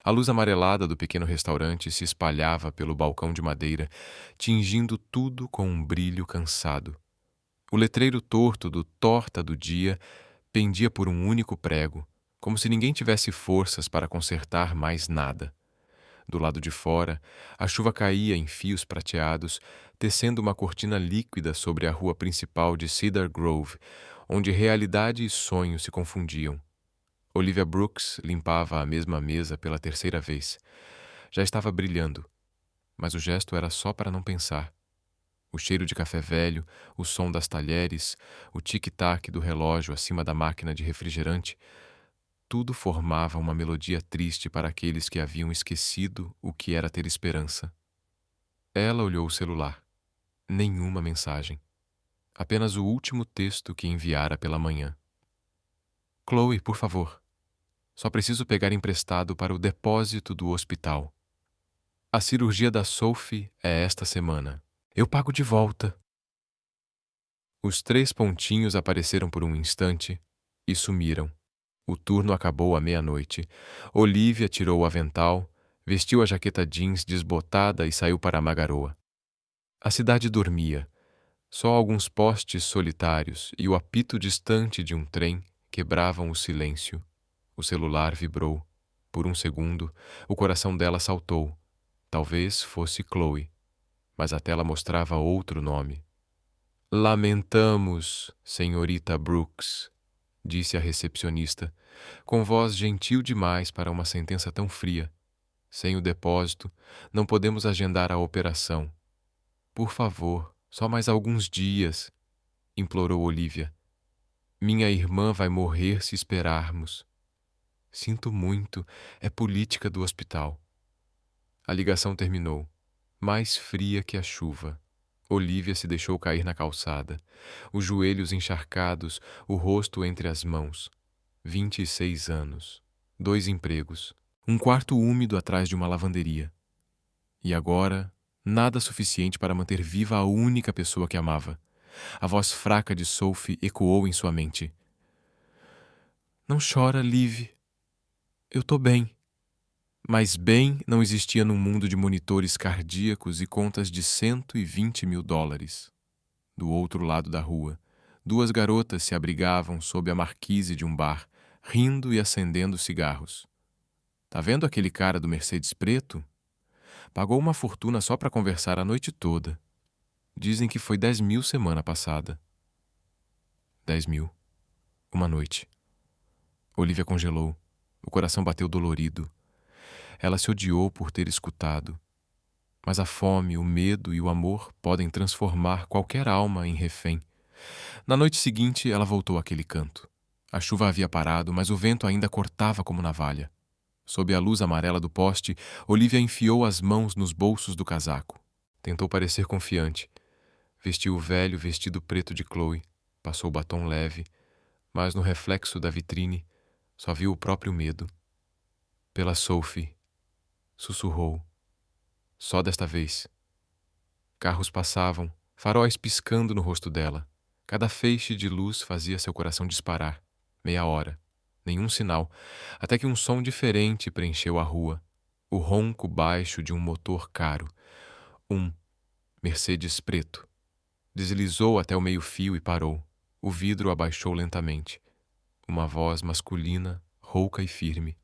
A luz amarelada do pequeno restaurante se espalhava pelo balcão de madeira, tingindo tudo com um brilho cansado. O letreiro torto do Torta do Dia pendia por um único prego, como se ninguém tivesse forças para consertar mais nada. Do lado de fora, a chuva caía em fios prateados, tecendo uma cortina líquida sobre a rua principal de Cedar Grove, onde realidade e sonho se confundiam. Olivia Brooks limpava a mesma mesa pela terceira vez. Já estava brilhando, mas o gesto era só para não pensar. O cheiro de café velho, o som das talheres, o tic-tac do relógio acima da máquina de refrigerante, tudo formava uma melodia triste para aqueles que haviam esquecido o que era ter esperança. Ela olhou o celular. Nenhuma mensagem. Apenas o último texto que enviara pela manhã. Chloe, por favor. Só preciso pegar emprestado para o depósito do hospital. A cirurgia da Sophie é esta semana. Eu pago de volta. Os 3 pontinhos apareceram por um instante e sumiram. O turno acabou à meia-noite. Olivia tirou o avental, vestiu a jaqueta jeans desbotada e saiu para a Magaroa. A cidade dormia. Só alguns postes solitários e o apito distante de um trem quebravam o silêncio. O celular vibrou. Por um segundo, o coração dela saltou. Talvez fosse Chloe, mas a tela mostrava outro nome. Lamentamos, senhorita Brooks, disse a recepcionista, com voz gentil demais para uma sentença tão fria. Sem o depósito, não podemos agendar a operação. Por favor, só mais alguns dias, implorou Olivia. Minha irmã vai morrer se esperarmos. Sinto muito, é política do hospital. A ligação terminou, mais fria que a chuva. Olivia se deixou cair na calçada, os joelhos encharcados, o rosto entre as mãos. 26 anos, 2 empregos, um quarto úmido atrás de uma lavanderia. E agora, nada suficiente para manter viva a única pessoa que amava. A voz fraca de Sophie ecoou em sua mente. Não chora, Liv. Eu tô bem. Mas bem não existia num mundo de monitores cardíacos e contas de $120 mil. Do outro lado da rua, 2 garotas se abrigavam sob a marquise de um bar, rindo e acendendo cigarros. Tá vendo aquele cara do Mercedes preto? Pagou uma fortuna só para conversar a noite toda. Dizem que foi 10 mil semana passada. 10 mil. Uma noite. Olivia congelou. O coração bateu dolorido. Ela se odiou por ter escutado. Mas a fome, o medo e o amor podem transformar qualquer alma em refém. Na noite seguinte, ela voltou àquele canto. A chuva havia parado, mas o vento ainda cortava como navalha. Sob a luz amarela do poste, Olivia enfiou as mãos nos bolsos do casaco. Tentou parecer confiante. Vestiu o velho vestido preto de Chloe, passou batom leve, mas no reflexo da vitrine só viu o próprio medo. Pela Sophie, sussurrou. Só desta vez. Carros passavam, faróis piscando no rosto dela. Cada feixe de luz fazia seu coração disparar. Meia hora. Nenhum sinal, até que um som diferente preencheu a rua. O ronco baixo de um motor caro. Um Mercedes preto. Deslizou até o meio-fio e parou. O vidro abaixou lentamente. Uma voz masculina, rouca e firme.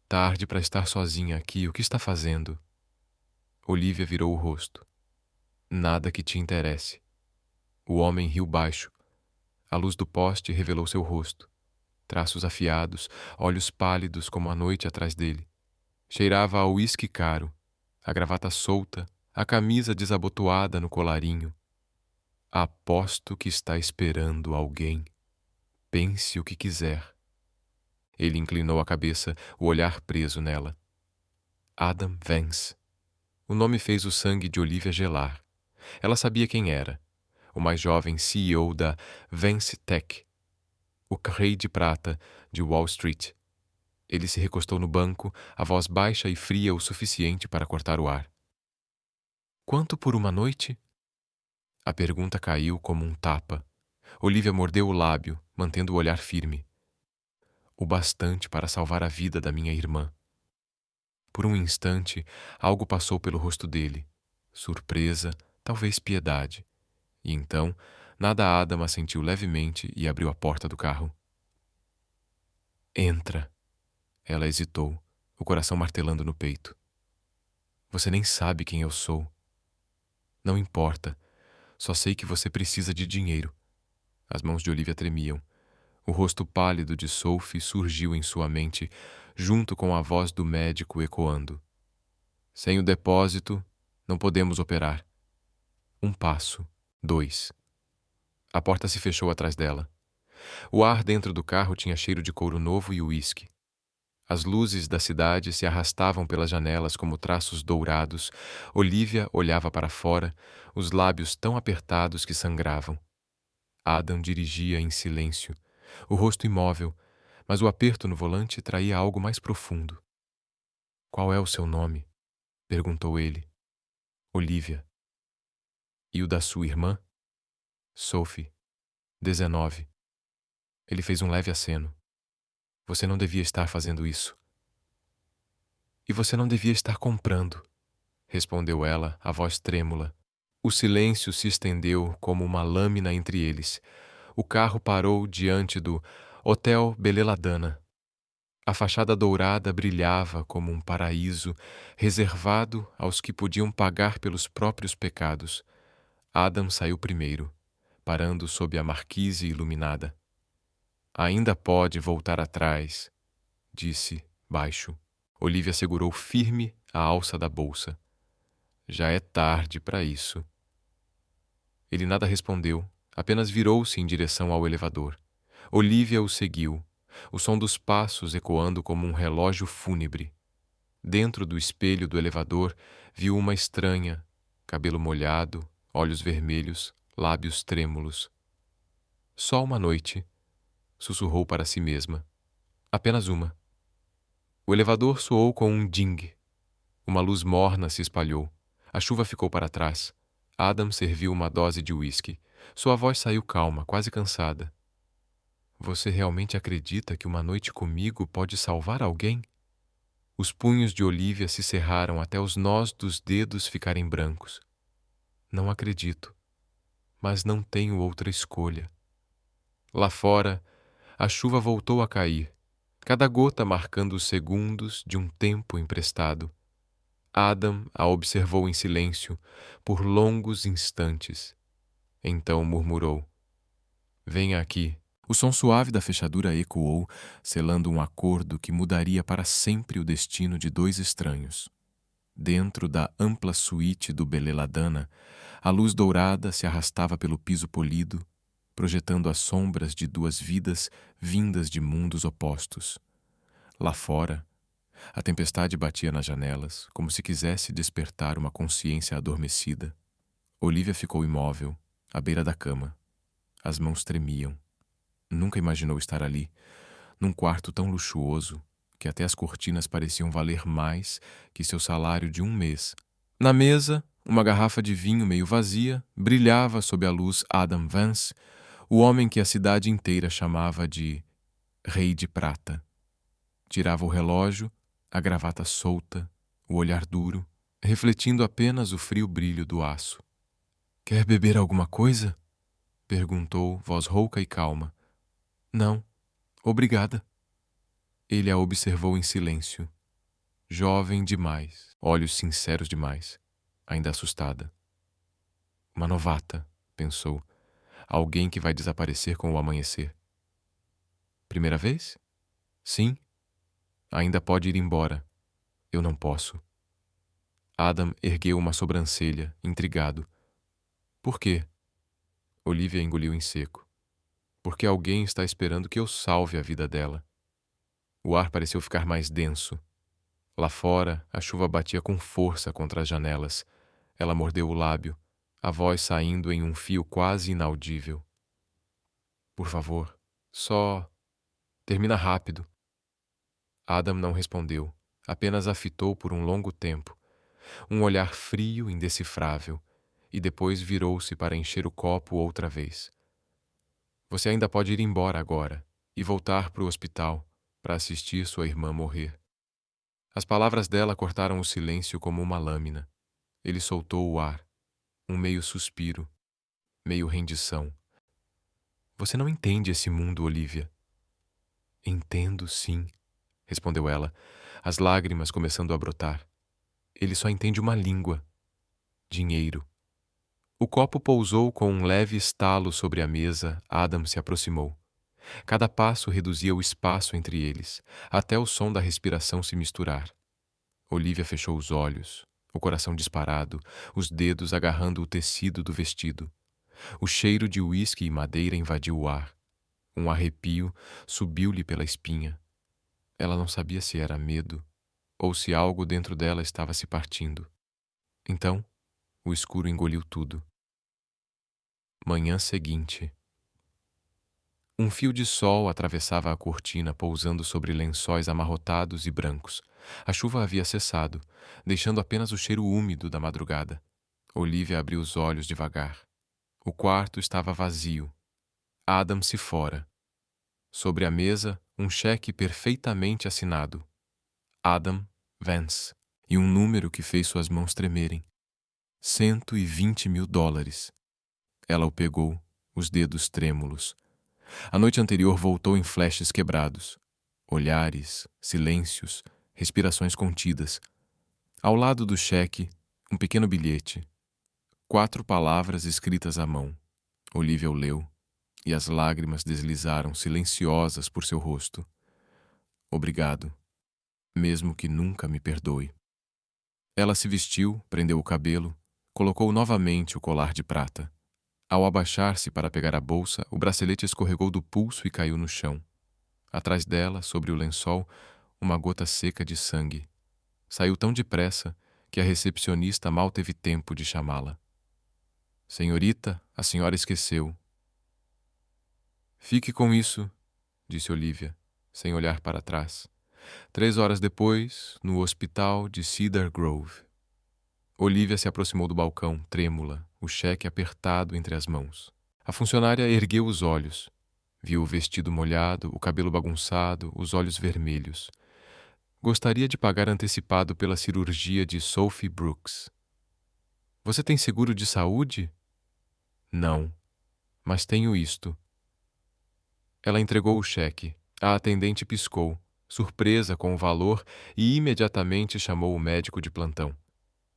Tarde para estar sozinha aqui, o que está fazendo? Olivia virou o rosto. Nada que te interesse. O homem riu baixo. A luz do poste revelou seu rosto. Traços afiados, olhos pálidos como a noite atrás dele. Cheirava a uísque caro, a gravata solta, a camisa desabotoada no colarinho. Aposto que está esperando alguém. Pense o que quiser. Ele inclinou a cabeça, o olhar preso nela. Adam Vance. O nome fez o sangue de Olivia gelar. Ela sabia quem era. O mais jovem CEO da Vance Tech. O rei de prata de Wall Street. Ele se recostou no banco, a voz baixa e fria o suficiente para cortar o ar. Quanto por uma noite? A pergunta caiu como um tapa. Olivia mordeu o lábio, mantendo o olhar firme. O bastante para salvar a vida da minha irmã. Por um instante, algo passou pelo rosto dele. Surpresa, talvez piedade. E então, Nada Adam assentiu levemente e abriu a porta do carro. Entra. Ela hesitou, o coração martelando no peito. Você nem sabe quem eu sou. Não importa. Só sei que você precisa de dinheiro. As mãos de Olivia tremiam. O rosto pálido de Sophie surgiu em sua mente, junto com a voz do médico ecoando. Sem o depósito, não podemos operar. 1 passo. 2. A porta se fechou atrás dela. O ar dentro do carro tinha cheiro de couro novo e uísque. As luzes da cidade se arrastavam pelas janelas como traços dourados. Olivia olhava para fora, os lábios tão apertados que sangravam. Adam dirigia em silêncio, o rosto imóvel, mas o aperto no volante traía algo mais profundo. Qual é o seu nome? Perguntou ele. Olivia. E o da sua irmã? Sophie. 19. Ele fez um leve aceno. Você não devia estar fazendo isso. E você não devia estar comprando, respondeu ela, a voz trêmula. O silêncio se estendeu como uma lâmina entre eles. O carro parou diante do Hotel Beleladana. A fachada dourada brilhava como um paraíso reservado aos que podiam pagar pelos próprios pecados. Adam saiu primeiro, parando sob a marquise iluminada. Ainda pode voltar atrás, disse, baixo. Olivia segurou firme a alça da bolsa. Já é tarde para isso. Ele nada respondeu, apenas virou-se em direção ao elevador. Olivia o seguiu, o som dos passos ecoando como um relógio fúnebre. Dentro do espelho do elevador, viu uma estranha, cabelo molhado, olhos vermelhos, lábios trêmulos. Só uma noite, sussurrou para si mesma. Apenas uma. O elevador soou com um ding. Uma luz morna se espalhou. A chuva ficou para trás. Adam serviu uma dose de uísque. Sua voz saiu calma, quase cansada. Você realmente acredita que uma noite comigo pode salvar alguém? Os punhos de Olivia se cerraram até os nós dos dedos ficarem brancos. Não acredito, mas não tenho outra escolha. Lá fora, a chuva voltou a cair, cada gota marcando os segundos de um tempo emprestado. Adam a observou em silêncio por longos instantes. Então murmurou: Venha aqui. O som suave da fechadura ecoou, selando um acordo que mudaria para sempre o destino de dois estranhos. Dentro da ampla suíte do Beleladana, a luz dourada se arrastava pelo piso polido, projetando as sombras de duas vidas vindas de mundos opostos. Lá fora, a tempestade batia nas janelas, como se quisesse despertar uma consciência adormecida. Olivia ficou imóvel, à beira da cama. As mãos tremiam. Nunca imaginou estar ali, num quarto tão luxuoso que até as cortinas pareciam valer mais que seu salário de um mês. Na mesa, uma garrafa de vinho meio vazia brilhava sob a luz Adam Vance, o homem que a cidade inteira chamava de Rei de Prata. Tirava o relógio, a gravata solta, o olhar duro, refletindo apenas o frio brilho do aço. Quer beber alguma coisa? Perguntou, voz rouca e calma. Não, obrigada. Ele a observou em silêncio. Jovem demais, olhos sinceros demais, ainda assustada. Uma novata, pensou. Alguém que vai desaparecer com o amanhecer. Primeira vez? Sim. Ainda pode ir embora. Eu não posso. Adam ergueu uma sobrancelha, intrigado. Por quê? Olivia engoliu em seco. Porque alguém está esperando que eu salve a vida dela. O ar pareceu ficar mais denso. Lá fora, a chuva batia com força contra as janelas. Ela mordeu o lábio, a voz saindo em um fio quase inaudível. Por favor, só... termina rápido. Adam não respondeu, apenas a fitou por um longo tempo. Um olhar frio, indecifrável, e depois virou-se para encher o copo outra vez. Você ainda pode ir embora agora e voltar para o hospital para assistir sua irmã morrer. As palavras dela cortaram o silêncio como uma lâmina. Ele soltou o ar, um meio suspiro, meio rendição. Você não entende esse mundo, Olivia. Entendo, sim, respondeu ela, as lágrimas começando a brotar. Ele só entende uma língua: dinheiro. O copo pousou com um leve estalo sobre a mesa. Adam se aproximou. Cada passo reduzia o espaço entre eles, até o som da respiração se misturar. Olivia fechou os olhos, o coração disparado, os dedos agarrando o tecido do vestido. O cheiro de uísque e madeira invadiu o ar. Um arrepio subiu-lhe pela espinha. Ela não sabia se era medo ou se algo dentro dela estava se partindo. Então, o escuro engoliu tudo. Manhã seguinte. Um fio de sol atravessava a cortina, pousando sobre lençóis amarrotados e brancos. A chuva havia cessado, deixando apenas o cheiro úmido da madrugada. Olivia abriu os olhos devagar. O quarto estava vazio. Adam se fora. Sobre a mesa, um cheque perfeitamente assinado. Adam Vance. E um número que fez suas mãos tremerem. $120.000. Ela o pegou, os dedos trêmulos. A noite anterior voltou em flashes quebrados. Olhares, silêncios, respirações contidas. Ao lado do cheque, um pequeno bilhete. 4 palavras escritas à mão. Olivia o leu, e as lágrimas deslizaram silenciosas por seu rosto. Obrigado, mesmo que nunca me perdoe. Ela se vestiu, prendeu o cabelo, colocou novamente o colar de prata. Ao abaixar-se para pegar a bolsa, o bracelete escorregou do pulso e caiu no chão. Atrás dela, sobre o lençol, uma gota seca de sangue. Saiu tão depressa que a recepcionista mal teve tempo de chamá-la. Senhorita, a senhora esqueceu. Fique com isso, disse Olivia, sem olhar para trás. 3 horas depois, no hospital de Cedar Grove. Olivia se aproximou do balcão, trêmula, o cheque apertado entre as mãos. A funcionária ergueu os olhos. Viu o vestido molhado, o cabelo bagunçado, os olhos vermelhos. Gostaria de pagar antecipado pela cirurgia de Sophie Brooks. Você tem seguro de saúde? Não, mas tenho isto. Ela entregou o cheque. A atendente piscou, surpresa com o valor, e imediatamente chamou o médico de plantão.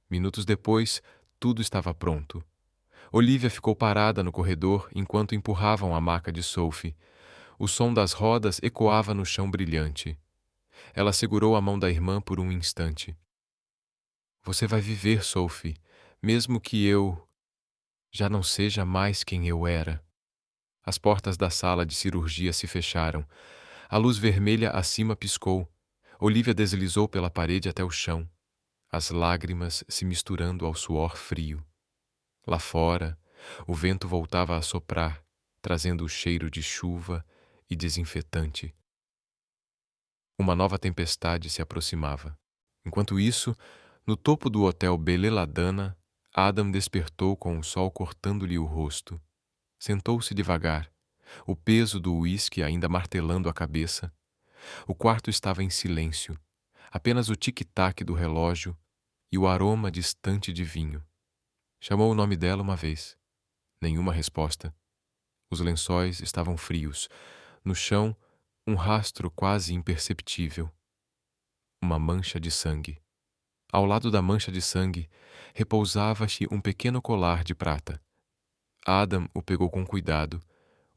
Minutos depois, tudo estava pronto. Olivia ficou parada no corredor enquanto empurravam a maca de Sophie. O som das rodas ecoava no chão brilhante. Ela segurou a mão da irmã por um instante. Você vai viver, Sophie, mesmo que eu já não seja mais quem eu era. As portas da sala de cirurgia se fecharam. A luz vermelha acima piscou. Olivia deslizou pela parede até o chão, as lágrimas se misturando ao suor frio. Lá fora, o vento voltava a soprar, trazendo o cheiro de chuva e desinfetante. Uma nova tempestade se aproximava. Enquanto isso, no topo do hotel Beleladana, Adam despertou com o sol cortando-lhe o rosto. Sentou-se devagar, o peso do uísque ainda martelando a cabeça. O quarto estava em silêncio, apenas o tic-tac do relógio e o aroma distante de vinho. Chamou o nome dela uma vez. Nenhuma resposta. Os lençóis estavam frios. No chão, um rastro quase imperceptível. Uma mancha de sangue. Ao lado da mancha de sangue, repousava-se um pequeno colar de prata. Adam o pegou com cuidado.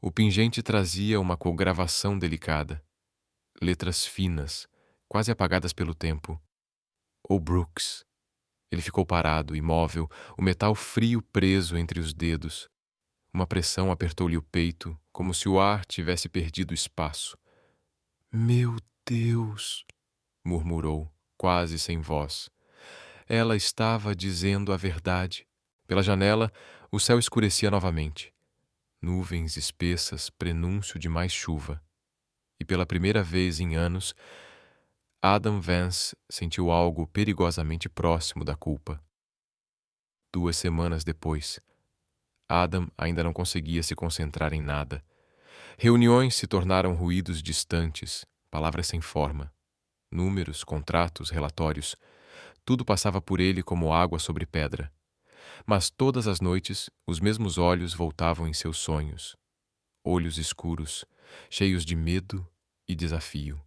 O pingente trazia uma cogravação delicada. Letras finas, quase apagadas pelo tempo. O Brooks. Ele ficou parado, imóvel, o metal frio preso entre os dedos. Uma pressão apertou-lhe o peito, como se o ar tivesse perdido espaço. Meu Deus! Murmurou, quase sem voz. Ela estava dizendo a verdade. Pela janela, o céu escurecia novamente. Nuvens espessas, prenúncio de mais chuva. E pela primeira vez em anos, Adam Vance sentiu algo perigosamente próximo da culpa. 2 semanas depois, Adam ainda não conseguia se concentrar em nada. Reuniões se tornaram ruídos distantes, palavras sem forma. números, contratos, relatórios. Tudo passava por ele como água sobre pedra. Mas todas as noites, os mesmos olhos voltavam em seus sonhos. Olhos escuros, cheios de medo e desafio.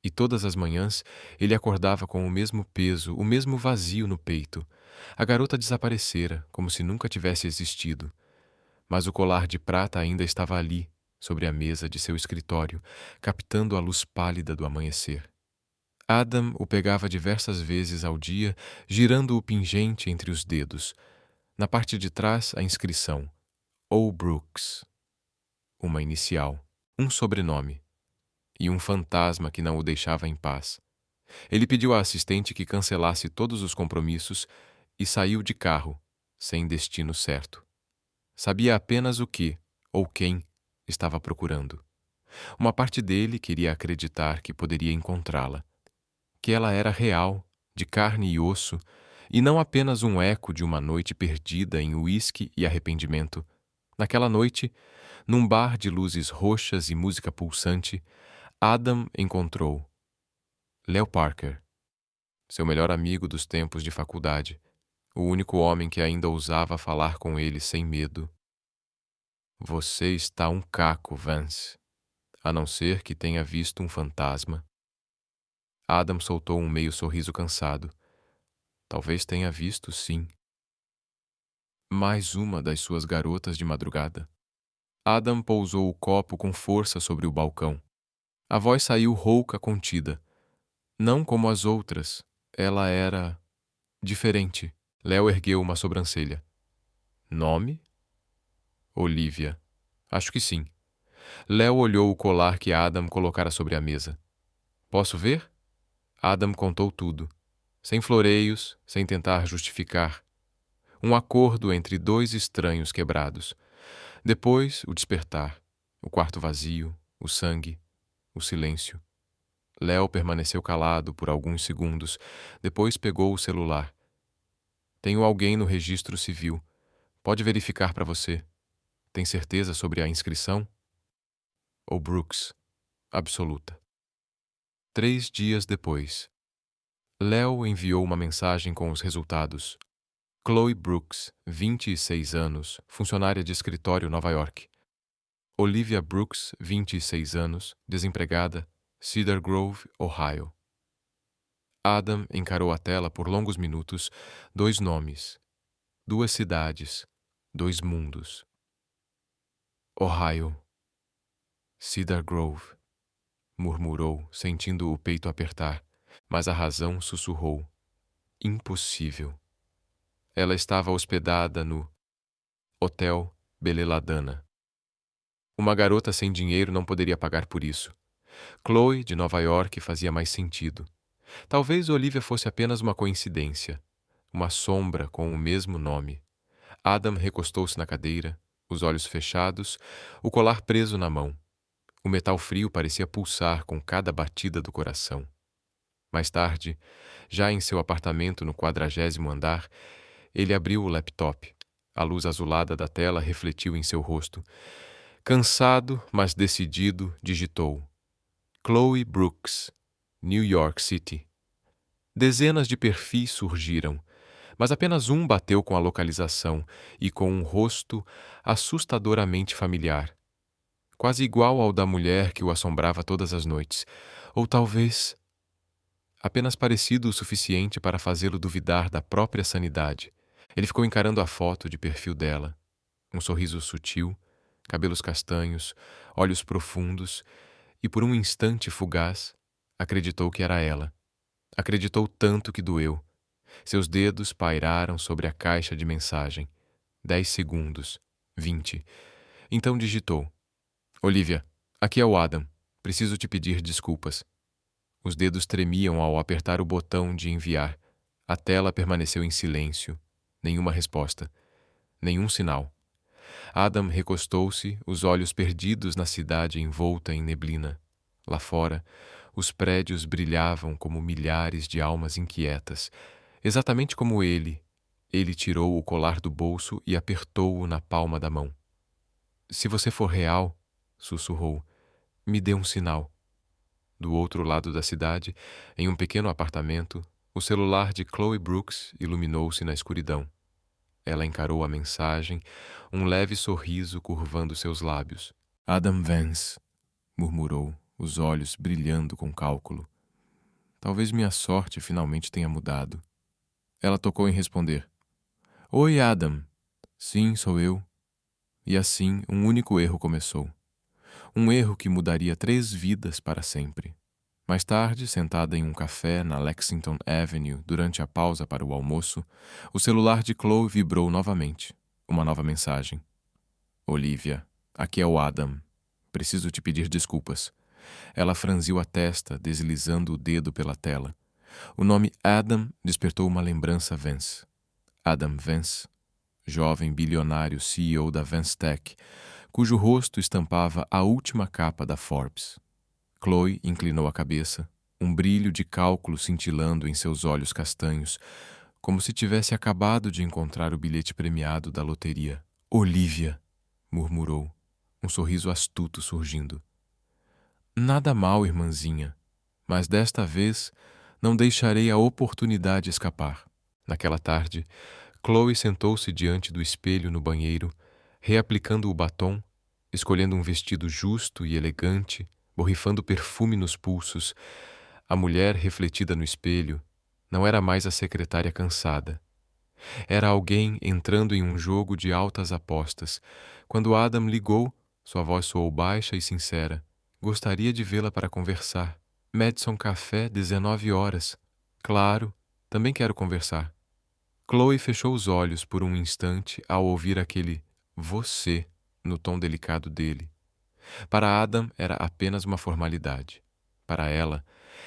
E todas as manhãs, ele acordava com o mesmo peso, o mesmo vazio no peito. A garota desaparecera, como se nunca tivesse existido. Mas o colar de prata ainda estava ali, sobre a mesa de seu escritório, captando a luz pálida do amanhecer. Adam o pegava diversas vezes ao dia, girando o pingente entre os dedos. Na parte de trás, a inscrição: O. Brooks. Uma inicial, um sobrenome. E um fantasma que não o deixava em paz. Ele pediu à assistente que cancelasse todos os compromissos e saiu de carro, sem destino certo. Sabia apenas o que, ou quem, estava procurando. Uma parte dele queria acreditar que poderia encontrá-la, que ela era real, de carne e osso, e não apenas um eco de uma noite perdida em uísque e arrependimento. Naquela noite, num bar de luzes roxas e música pulsante, Adam encontrou Léo Parker, seu melhor amigo dos tempos de faculdade, o único homem que ainda ousava falar com ele sem medo. Você está um caco, Vance, a não ser que tenha visto um fantasma. Adam soltou um meio sorriso cansado. Talvez tenha visto, sim. Mais uma das suas garotas de madrugada. Adam pousou o copo com força sobre o balcão. A voz saiu rouca, contida. Não como as outras. Ela era diferente. Léo ergueu uma sobrancelha. Nome? Olivia. Acho que sim. Léo olhou o colar que Adam colocara sobre a mesa. Posso ver? Adam contou tudo. Sem floreios, sem tentar justificar. Um acordo entre dois estranhos quebrados. Depois, o despertar. O quarto vazio, o sangue, o silêncio. Léo permaneceu calado por alguns segundos. Depois pegou o celular. Tenho alguém no registro civil. Pode verificar para você. Tem certeza sobre a inscrição? Ou Brooks. Absoluta. 3 dias depois. Léo enviou uma mensagem com os resultados. Chloe Brooks, 26 anos, funcionária de escritório, Nova York. Olivia Brooks, 26 anos, desempregada, Cedar Grove, Ohio. Adam encarou a tela por longos minutos, 2 nomes, 2 cidades, 2 mundos. Ohio. Cedar Grove, murmurou, sentindo o peito apertar, mas a razão sussurrou. Impossível. Ela estava hospedada no Hotel Beleladana. Uma garota sem dinheiro não poderia pagar por isso. Chloe, de Nova York, fazia mais sentido. Talvez Olivia fosse apenas uma coincidência, uma sombra com o mesmo nome. Adam recostou-se na cadeira, os olhos fechados, o colar preso na mão. O metal frio parecia pulsar com cada batida do coração. Mais tarde, já em seu apartamento no 40º andar, ele abriu o laptop. A luz azulada da tela refletiu em seu rosto. Cansado, mas decidido, digitou: Chloe Brooks, New York City. Dezenas de perfis surgiram, mas apenas um bateu com a localização e com um rosto assustadoramente familiar, quase igual ao da mulher que o assombrava todas as noites, ou talvez apenas parecido o suficiente para fazê-lo duvidar da própria sanidade. Ele ficou encarando a foto de perfil dela, um sorriso sutil, cabelos castanhos, olhos profundos, e por um instante fugaz, acreditou que era ela. Acreditou tanto que doeu. Seus dedos pairaram sobre a caixa de mensagem. 10 segundos. 20. Então digitou: Olivia, aqui é o Adam. Preciso te pedir desculpas. Os dedos tremiam ao apertar o botão de enviar. A tela permaneceu em silêncio. Nenhuma resposta. Nenhum sinal. Adam recostou-se, os olhos perdidos na cidade envolta em neblina. Lá fora, os prédios brilhavam como milhares de almas inquietas. Exatamente como ele. Ele tirou o colar do bolso e apertou-o na palma da mão. Se você for real, sussurrou, me dê um sinal. Do outro lado da cidade, em um pequeno apartamento, o celular de Chloe Brooks iluminou-se na escuridão. Ela encarou a mensagem, um leve sorriso curvando seus lábios. Adam Vance, murmurou, os olhos brilhando com cálculo. Talvez minha sorte finalmente tenha mudado. Ela tocou em responder. Oi, Adam. Sim, sou eu. E assim, um único erro começou. Um erro que mudaria 3 vidas para sempre. Mais tarde, sentada em um café na Lexington Avenue durante a pausa para o almoço, o celular de Chloe vibrou novamente. Uma nova mensagem. Olivia, aqui é o Adam. Preciso te pedir desculpas. Ela franziu a testa, deslizando o dedo pela tela. O nome Adam despertou uma lembrança Vance. Adam Vance, jovem bilionário CEO da Vance Tech, cujo rosto estampava a última capa da Forbes. Chloe inclinou a cabeça, um brilho de cálculo cintilando em seus olhos castanhos, como se tivesse acabado de encontrar o bilhete premiado da loteria. Olivia, murmurou, um sorriso astuto surgindo. Nada mal, irmãzinha, mas desta vez não deixarei a oportunidade escapar. Naquela tarde, Chloe sentou-se diante do espelho no banheiro, reaplicando o batom, escolhendo um vestido justo e elegante, borrifando perfume nos pulsos. A mulher refletida no espelho não era mais a secretária cansada. Era alguém entrando em um jogo de altas apostas. Quando Adam ligou, sua voz soou baixa e sincera. Gostaria de vê-la para conversar. Madison Café, 19 horas. Claro, também quero conversar. Chloe fechou os olhos por um instante ao ouvir aquele você no tom delicado dele. Para Adam era apenas uma formalidade. Para ela,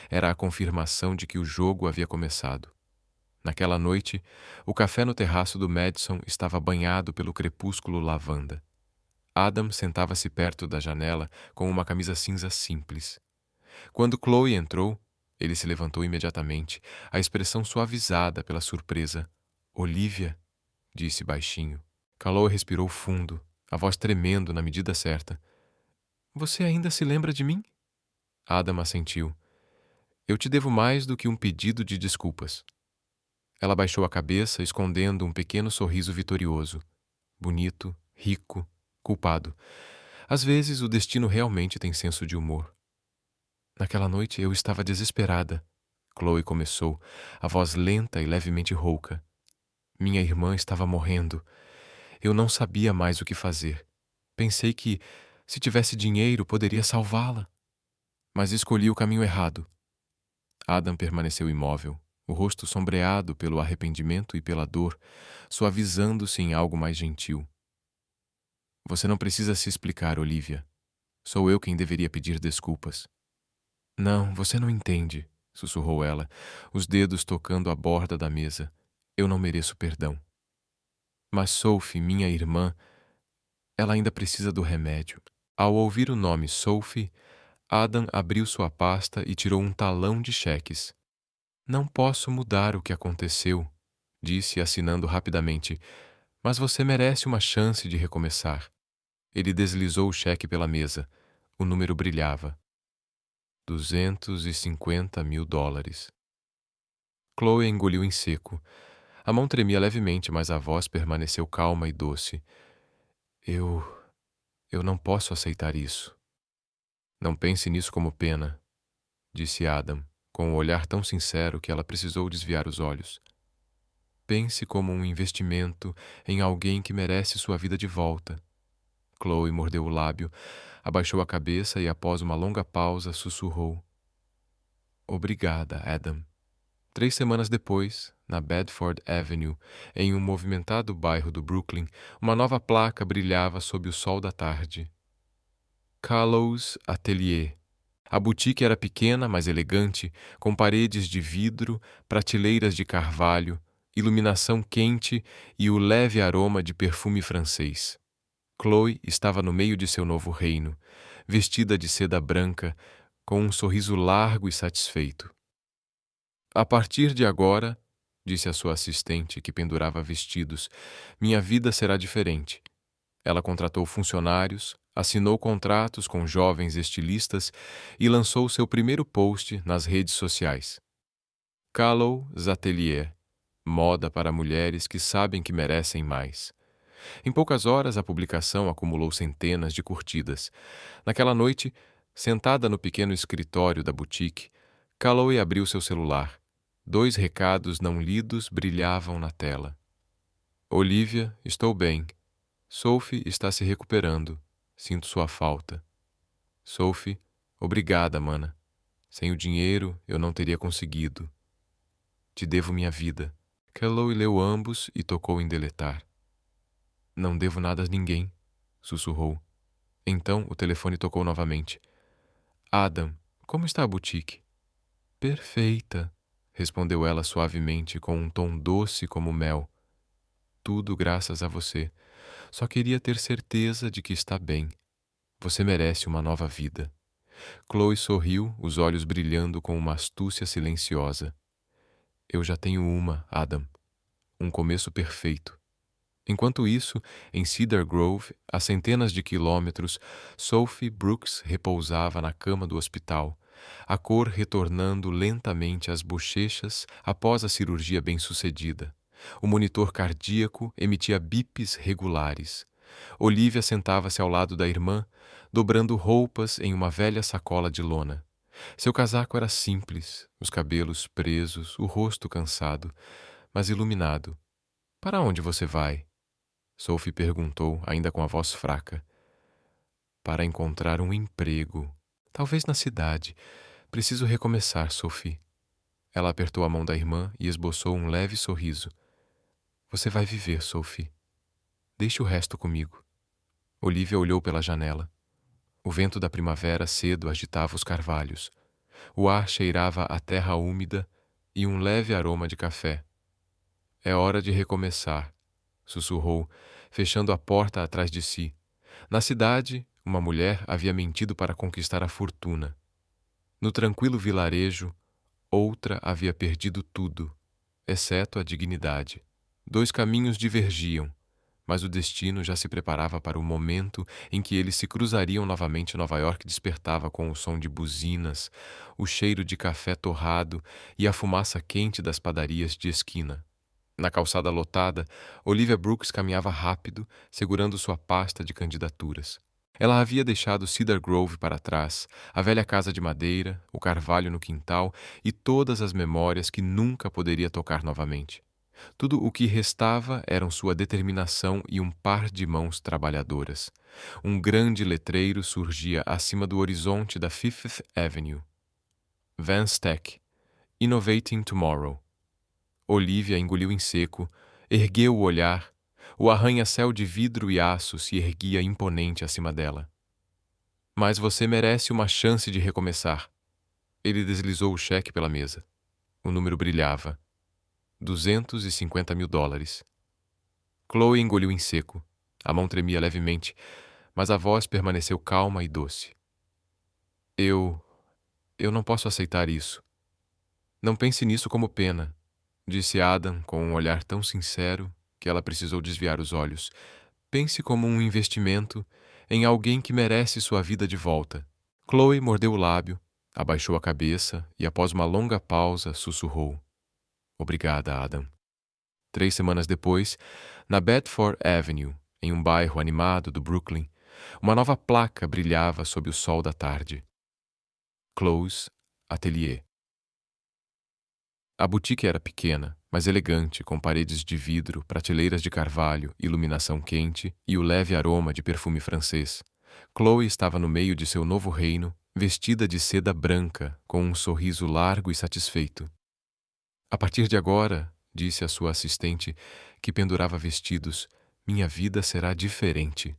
era a confirmação de que o jogo havia começado. Naquela noite, o café no terraço do Madison estava banhado pelo crepúsculo lavanda. Adam sentava-se perto da janela com uma camisa cinza simples. Quando Chloe entrou, ele se levantou imediatamente, a expressão suavizada pela surpresa. Olivia, disse baixinho. Chloe respirou fundo, a voz tremendo na medida certa. Você ainda se lembra de mim? Adam assentiu. Eu te devo mais do que um pedido de desculpas. Ela baixou a cabeça, escondendo um pequeno sorriso vitorioso. Bonito, rico, culpado. Às vezes o destino realmente tem senso de humor. Naquela noite eu estava desesperada. Chloe começou, a voz lenta e levemente rouca. Minha irmã estava morrendo. Eu não sabia mais o que fazer. Pensei que, se tivesse dinheiro, poderia salvá-la. Mas escolhi o caminho errado. Adam permaneceu imóvel, o rosto sombreado pelo arrependimento e pela dor, suavizando-se em algo mais gentil. Você não precisa se explicar, Olivia. Sou eu quem deveria pedir desculpas. Não, você não entende, sussurrou ela, os dedos tocando a borda da mesa. Eu não mereço perdão. Mas Sophie, minha irmã, ela ainda precisa do remédio. Ao ouvir o nome Sophie, Adam abriu sua pasta e tirou um talão de cheques. Não posso mudar o que aconteceu, disse, assinando rapidamente, mas você merece uma chance de recomeçar. Ele deslizou o cheque pela mesa. O número brilhava. $250.000. Chloe engoliu em seco. A mão tremia levemente, mas a voz permaneceu calma e doce. Eu não posso aceitar isso. Não pense nisso como pena, disse Adam, com um olhar tão sincero que ela precisou desviar os olhos. Pense como um investimento em alguém que merece sua vida de volta. Chloe mordeu o lábio, abaixou a cabeça e, após uma longa pausa, sussurrou. Obrigada, Adam. 3 semanas depois, na Bedford Avenue, em um movimentado bairro do Brooklyn, uma nova placa brilhava sob o sol da tarde. Callow's Atelier. A boutique era pequena, mas elegante, com paredes de vidro, prateleiras de carvalho, iluminação quente e o leve aroma de perfume francês. Chloe estava no meio de seu novo reino, vestida de seda branca, com um sorriso largo e satisfeito. A partir de agora, disse a sua assistente, que pendurava vestidos, minha vida será diferente. Ela contratou funcionários, assinou contratos com jovens estilistas e lançou seu primeiro post nas redes sociais. Chloe's Atelier, moda para mulheres que sabem que merecem mais. Em poucas horas, a publicação acumulou centenas de curtidas. Naquela noite, sentada no pequeno escritório da boutique, Chloe abriu seu celular. 2 recados não lidos brilhavam na tela. Olivia, estou bem. Sophie está se recuperando. Sinto sua falta. Sophie, obrigada, mana. Sem o dinheiro, eu não teria conseguido. Te devo minha vida. Chloe leu ambos e tocou em deletar. Não devo nada a ninguém, sussurrou. Então o telefone tocou novamente. Adam, como está a boutique? Perfeita, respondeu ela suavemente com um tom doce como mel. Tudo graças a você. Só queria ter certeza de que está bem. Você merece uma nova vida. Chloe sorriu, os olhos brilhando com uma astúcia silenciosa. Eu já tenho uma, Adam. Um começo perfeito. Enquanto isso, em Cedar Grove, a centenas de quilômetros, Sophie Brooks repousava na cama do hospital, a cor retornando lentamente às bochechas após a cirurgia bem-sucedida. O monitor cardíaco emitia bips regulares. Olivia sentava-se ao lado da irmã, dobrando roupas em uma velha sacola de lona. Seu casaco era simples, os cabelos presos, o rosto cansado, mas iluminado. Para onde você vai? Sophie perguntou, ainda com a voz fraca. Para encontrar um emprego. Talvez na cidade. Preciso recomeçar, Sophie. Ela apertou a mão da irmã e esboçou um leve sorriso. Você vai viver, Sophie. Deixe o resto comigo. Olivia olhou pela janela. O vento da primavera cedo agitava os carvalhos. O ar cheirava a terra úmida e um leve aroma de café. É hora de recomeçar, sussurrou, fechando a porta atrás de si. Na cidade, uma mulher havia mentido para conquistar a fortuna. No tranquilo vilarejo, outra havia perdido tudo, exceto a dignidade. 2 caminhos divergiam, mas o destino já se preparava para o momento em que eles se cruzariam novamente. Nova York despertava com o som de buzinas, o cheiro de café torrado e a fumaça quente das padarias de esquina. Na calçada lotada, Olivia Brooks caminhava rápido, segurando sua pasta de candidaturas. Ela havia deixado Cedar Grove para trás, a velha casa de madeira, o carvalho no quintal e todas as memórias que nunca poderia tocar novamente. Tudo o que restava eram sua determinação e um par de mãos trabalhadoras. Um grande letreiro surgia acima do horizonte da Fifth Avenue. Vance Tech, Innovating Tomorrow. Olivia engoliu em seco, ergueu o olhar. O arranha-céu de vidro e aço se erguia imponente acima dela. Mas você merece uma chance de recomeçar. Ele deslizou o cheque pela mesa. O número brilhava. $250.000. Chloe engoliu em seco. A mão tremia levemente, mas a voz permaneceu calma e doce. Eu não posso aceitar isso. Não pense nisso como pena, disse Adam com um olhar tão sincero que ela precisou desviar os olhos. Pense como um investimento em alguém que merece sua vida de volta. Chloe mordeu o lábio, abaixou a cabeça e, após uma longa pausa, sussurrou. Obrigada, Adam. 3 semanas depois, na Bedford Avenue, em um bairro animado do Brooklyn, uma nova placa brilhava sob o sol da tarde. Chloe's Atelier. A boutique era pequena, mas elegante, com paredes de vidro, prateleiras de carvalho, iluminação quente e o leve aroma de perfume francês. Chloe estava no meio de seu novo reino, vestida de seda branca, com um sorriso largo e satisfeito. A partir de agora, disse a sua assistente, que pendurava vestidos, minha vida será diferente.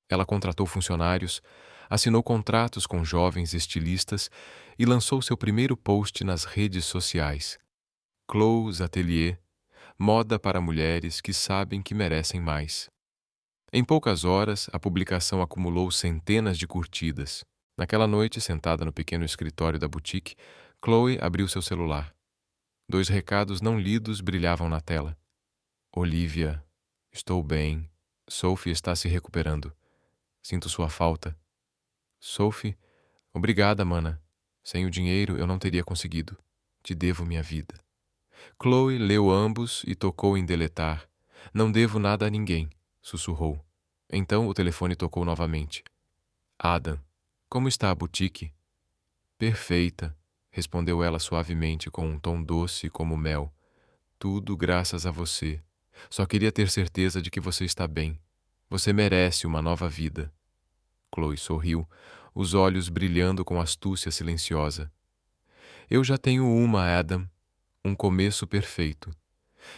Ela contratou funcionários, assinou contratos com jovens estilistas e lançou seu primeiro post nas redes sociais. Chloe's Atelier, moda para mulheres que sabem que merecem mais. Em poucas horas, a publicação acumulou centenas de curtidas. Naquela noite, sentada no pequeno escritório da boutique, Chloe abriu seu celular. 2 recados não lidos brilhavam na tela. Olivia, estou bem. Sophie está se recuperando. Sinto sua falta. Sophie, obrigada, mana. Sem o dinheiro eu não teria conseguido. Te devo minha vida. Chloe leu ambos e tocou em deletar. Não devo nada a ninguém, sussurrou. Então o telefone tocou novamente. Adam, como está a boutique? Perfeita, respondeu ela suavemente com um tom doce como mel. Tudo graças a você. Só queria ter certeza de que você está bem. Você merece uma nova vida. Chloe sorriu, os olhos brilhando com astúcia silenciosa. Eu já tenho uma, Adam. Um começo perfeito.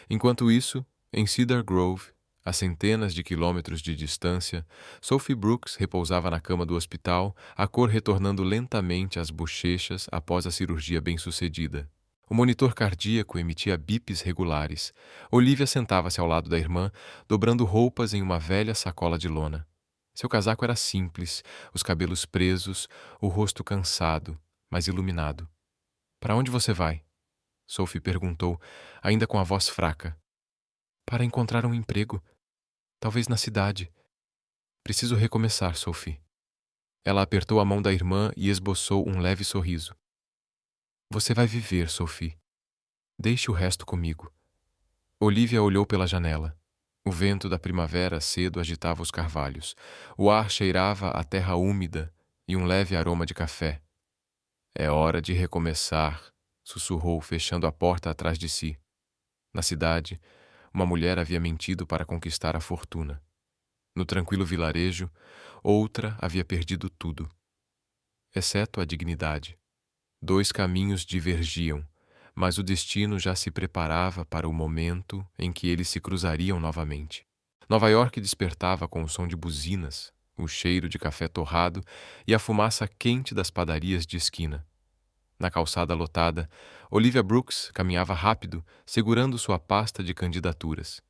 Enquanto isso, em Cedar Grove, a centenas de quilômetros de distância, Sophie Brooks repousava na cama do hospital, a cor retornando lentamente às bochechas após a cirurgia bem-sucedida. O monitor cardíaco emitia bips regulares. Olivia sentava-se ao lado da irmã, dobrando roupas em uma velha sacola de lona. Seu casaco era simples, os cabelos presos, o rosto cansado, mas iluminado. — Para onde você vai? Sophie perguntou, ainda com a voz fraca. — Para encontrar um emprego. Talvez na cidade. Preciso recomeçar, Sophie. Ela apertou a mão da irmã e esboçou um leve sorriso. Você vai viver, Sophie. Deixe o resto comigo. Olivia olhou pela janela. O vento da primavera cedo agitava os carvalhos. O ar cheirava a terra úmida e um leve aroma de café. É hora de recomeçar, sussurrou, fechando a porta atrás de si. Na cidade, uma mulher havia mentido para conquistar a fortuna. No tranquilo vilarejo, outra havia perdido tudo, exceto a dignidade. Dois caminhos divergiam, mas o destino já se preparava para o momento em que eles se cruzariam novamente. Nova York despertava com o som de buzinas, o cheiro de café torrado e a fumaça quente das padarias de esquina. Na calçada lotada, Olivia Brooks caminhava rápido, segurando sua pasta de candidaturas.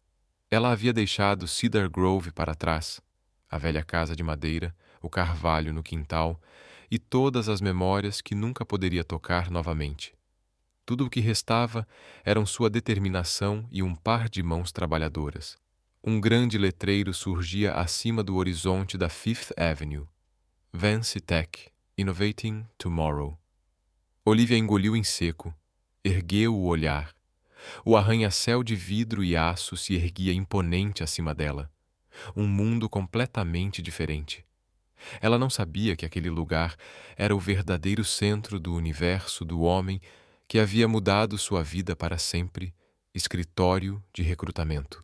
Ela havia deixado Cedar Grove para trás, a velha casa de madeira, o carvalho no quintal e todas as memórias que nunca poderia tocar novamente. Tudo o que restava eram sua determinação e um par de mãos trabalhadoras. Um grande letreiro surgia acima do horizonte da Fifth Avenue. Vance Tech, Innovating Tomorrow. Olivia engoliu em seco, ergueu o olhar. O arranha-céu de vidro e aço se erguia imponente acima dela. Um mundo completamente diferente. Ela não sabia que aquele lugar era o verdadeiro centro do universo do homem que havia mudado sua vida para sempre, escritório de recrutamento.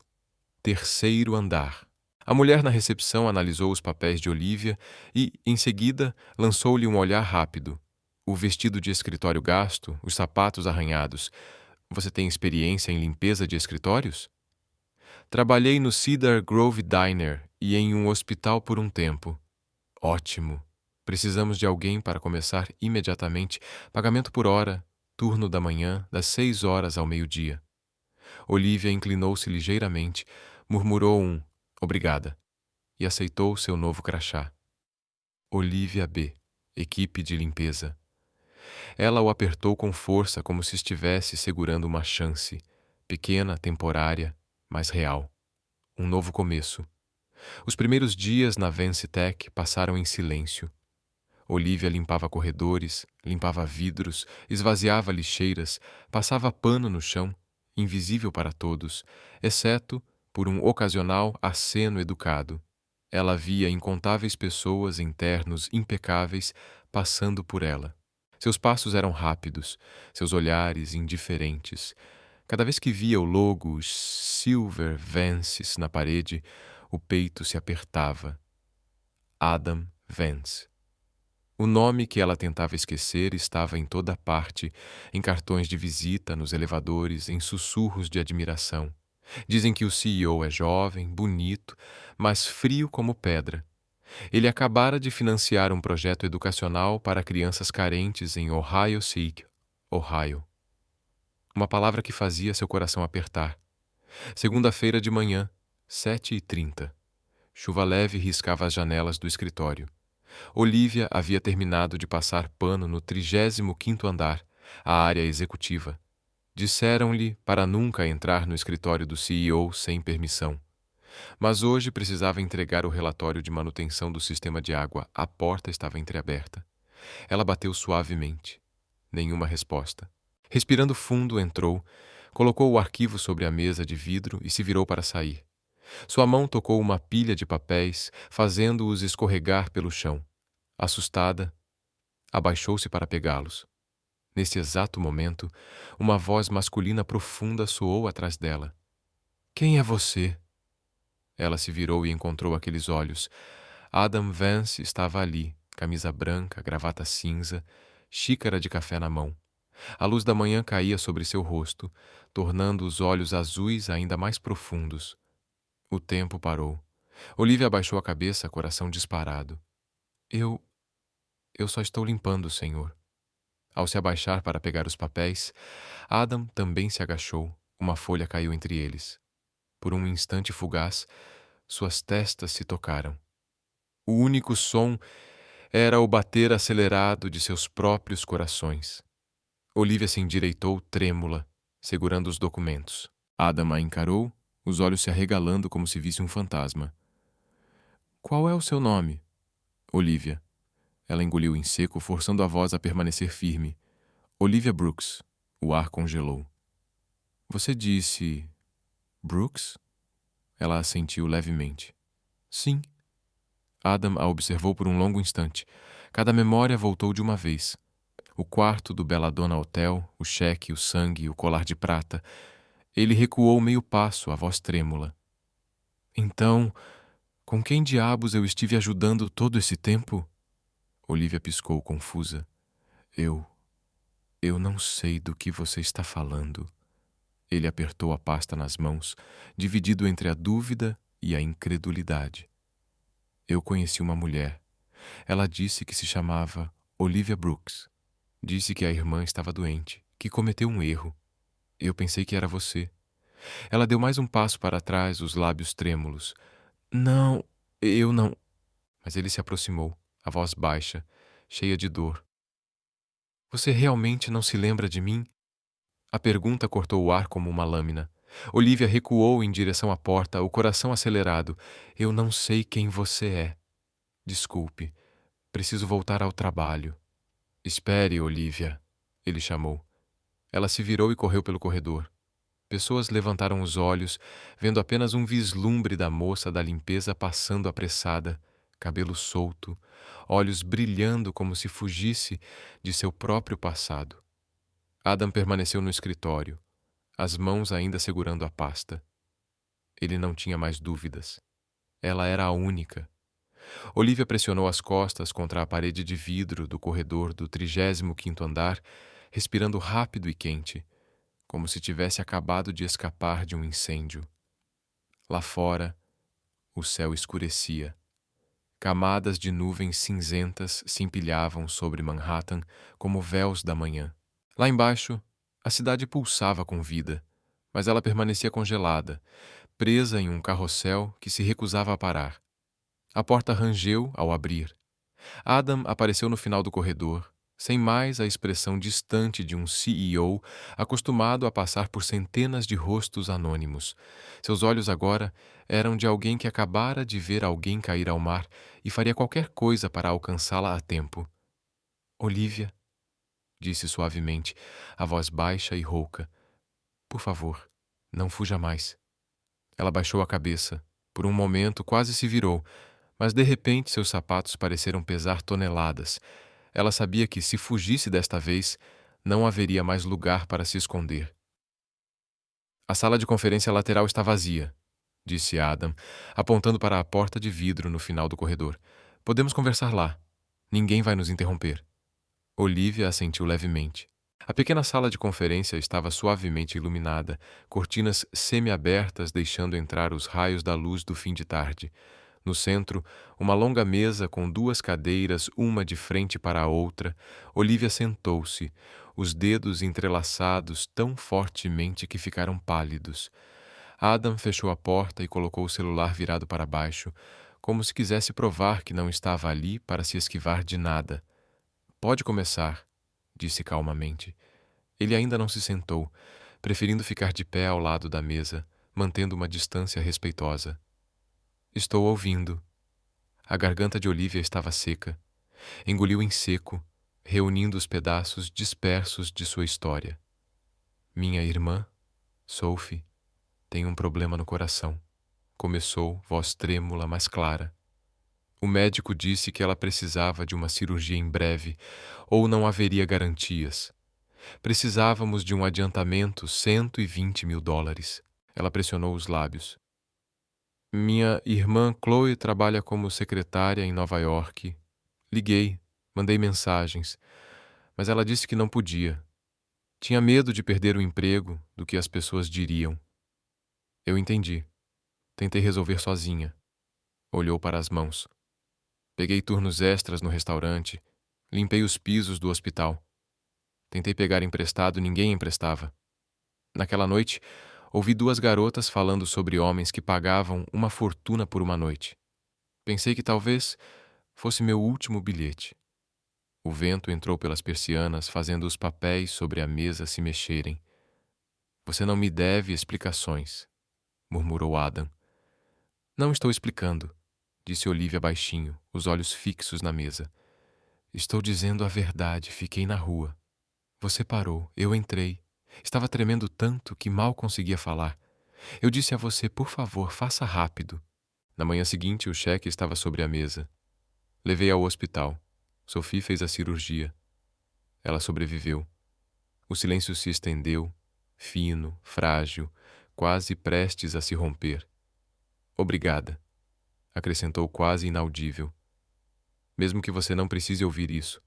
Terceiro andar. A mulher na recepção analisou os papéis de Olivia e, em seguida, lançou-lhe um olhar rápido. O vestido de escritório gasto, os sapatos arranhados. Você tem experiência em limpeza de escritórios? Trabalhei no Cedar Grove Diner e em um hospital por um tempo. Ótimo. Precisamos de alguém para começar imediatamente. Pagamento por hora, turno da manhã, das 6 horas ao meio-dia. Olivia inclinou-se ligeiramente, murmurou um obrigada e aceitou seu novo crachá. Olivia B., equipe de limpeza. Ela o apertou com força como se estivesse segurando uma chance, pequena, temporária, mas real. Um novo começo. Os primeiros dias na Vance Tech passaram em silêncio. Olivia limpava corredores, limpava vidros, esvaziava lixeiras, passava pano no chão, invisível para todos, exceto por um ocasional aceno educado. Ela via incontáveis pessoas em ternos impecáveis passando por ela. Seus passos eram rápidos, seus olhares indiferentes. Cada vez que via o logo Silver Vances na parede, o peito se apertava. Adam Vance. O nome que ela tentava esquecer estava em toda parte, em cartões de visita, nos elevadores, em sussurros de admiração. Dizem que o CEO é jovem, bonito, mas frio como pedra. Ele acabara de financiar um projeto educacional para crianças carentes em Ohio City, Ohio. Uma palavra que fazia seu coração apertar. Segunda-feira de manhã, 7h30. Chuva leve riscava as janelas do escritório. Olivia havia terminado de passar pano no 35º andar, a área executiva. Disseram-lhe para nunca entrar no escritório do CEO sem permissão. Mas hoje precisava entregar o relatório de manutenção do sistema de água. A porta estava entreaberta. Ela bateu suavemente. Nenhuma resposta. Respirando fundo, entrou, colocou o arquivo sobre a mesa de vidro e se virou para sair. Sua mão tocou uma pilha de papéis, fazendo-os escorregar pelo chão. Assustada, abaixou-se para pegá-los. Nesse exato momento, uma voz masculina profunda soou atrás dela. Quem é você? Ela se virou e encontrou aqueles olhos. Adam Vance estava ali, camisa branca, gravata cinza, xícara de café na mão. A luz da manhã caía sobre seu rosto, tornando os olhos azuis ainda mais profundos. O tempo parou. Olivia abaixou a cabeça, coração disparado. Eu só estou limpando, senhor. Ao se abaixar para pegar os papéis, Adam também se agachou. Uma folha caiu entre eles. Por um instante fugaz, suas testas se tocaram. O único som era o bater acelerado de seus próprios corações. Olivia se endireitou, trêmula, segurando os documentos. Adam a encarou, os olhos se arregalando como se visse um fantasma. Qual é o seu nome? Olivia. Ela engoliu em seco, forçando a voz a permanecer firme. Olivia Brooks. O ar congelou. Você disse... Brooks? Ela assentiu levemente. Sim. Adam a observou por um longo instante. Cada memória voltou de uma vez. O quarto do Belladonna Hotel, o cheque, o sangue, o colar de prata. Ele recuou meio passo, a voz trêmula. Então, com quem diabos eu estive ajudando todo esse tempo? Olivia piscou, confusa. Eu não sei do que você está falando. Ele apertou a pasta nas mãos, dividido entre a dúvida e a incredulidade. Eu conheci uma mulher. Ela disse que se chamava Olivia Brooks. Disse que a irmã estava doente, que cometeu um erro. Eu pensei que era você. Ela deu mais um passo para trás, os lábios trêmulos. Não, eu não. Mas ele se aproximou, a voz baixa, cheia de dor. Você realmente não se lembra de mim? A pergunta cortou o ar como uma lâmina. Olivia recuou em direção à porta, o coração acelerado. Eu não sei quem você é. Desculpe. Preciso voltar ao trabalho. Espere, Olivia, ele chamou. Ela se virou e correu pelo corredor. Pessoas levantaram os olhos, vendo apenas um vislumbre da moça da limpeza passando apressada, cabelo solto, olhos brilhando como se fugisse de seu próprio passado. Adam permaneceu no escritório, as mãos ainda segurando a pasta. Ele não tinha mais dúvidas. Ela era a única. Olivia pressionou as costas contra a parede de vidro do corredor do 35º andar, respirando rápido e quente, como se tivesse acabado de escapar de um incêndio. Lá fora, o céu escurecia. Camadas de nuvens cinzentas se empilhavam sobre Manhattan como véus da manhã. Lá embaixo, a cidade pulsava com vida, mas ela permanecia congelada, presa em um carrossel que se recusava a parar. A porta rangeu ao abrir. Adam apareceu no final do corredor, sem mais a expressão distante de um CEO acostumado a passar por centenas de rostos anônimos. Seus olhos agora eram de alguém que acabara de ver alguém cair ao mar e faria qualquer coisa para alcançá-la a tempo. Olivia, disse suavemente, a voz baixa e rouca. Por favor, não fuja mais. Ela baixou a cabeça. Por um momento quase se virou, mas de repente seus sapatos pareceram pesar toneladas. Ela sabia que, se fugisse desta vez, não haveria mais lugar para se esconder. A sala de conferência lateral está vazia, disse Adam, apontando para a porta de vidro no final do corredor. Podemos conversar lá. Ninguém vai nos interromper. Olivia assentiu levemente. A pequena sala de conferência estava suavemente iluminada, cortinas semi-abertas deixando entrar os raios da luz do fim de tarde. No centro, uma longa mesa com duas cadeiras, uma de frente para a outra. Olivia sentou-se, os dedos entrelaçados tão fortemente que ficaram pálidos. Adam fechou a porta e colocou o celular virado para baixo, como se quisesse provar que não estava ali para se esquivar de nada. Pode começar, disse calmamente. Ele ainda não se sentou, preferindo ficar de pé ao lado da mesa, mantendo uma distância respeitosa. Estou ouvindo. A garganta de Olivia estava seca. Engoliu em seco, reunindo os pedaços dispersos de sua história. Minha irmã, Sophie, tem um problema no coração. Começou, voz trêmula, mas clara. O médico disse que ela precisava de uma cirurgia em breve, ou não haveria garantias. Precisávamos de um adiantamento, $120.000. Ela pressionou os lábios. Minha irmã Chloe trabalha como secretária em Nova York. Liguei, mandei mensagens, mas ela disse que não podia. Tinha medo de perder o emprego, do que as pessoas diriam. Eu entendi. Tentei resolver sozinha. Olhou para as mãos. Peguei turnos extras no restaurante. Limpei os pisos do hospital. Tentei pegar emprestado, ninguém emprestava. Naquela noite, ouvi 2 garotas falando sobre homens que pagavam uma fortuna por uma noite. Pensei que talvez fosse meu último bilhete. O vento entrou pelas persianas, fazendo os papéis sobre a mesa se mexerem. Você não me deve explicações, murmurou Adam. Não estou explicando, disse Olivia baixinho, os olhos fixos na mesa. Estou dizendo a verdade, fiquei na rua. Você parou, eu entrei. Estava tremendo tanto que mal conseguia falar. Eu disse a você, por favor, faça rápido. Na manhã seguinte, o cheque estava sobre a mesa. Levei ao hospital. Sophie fez a cirurgia. Ela sobreviveu. O silêncio se estendeu, fino, frágil, quase prestes a se romper. Obrigada, acrescentou quase inaudível. Mesmo que você não precise ouvir isso.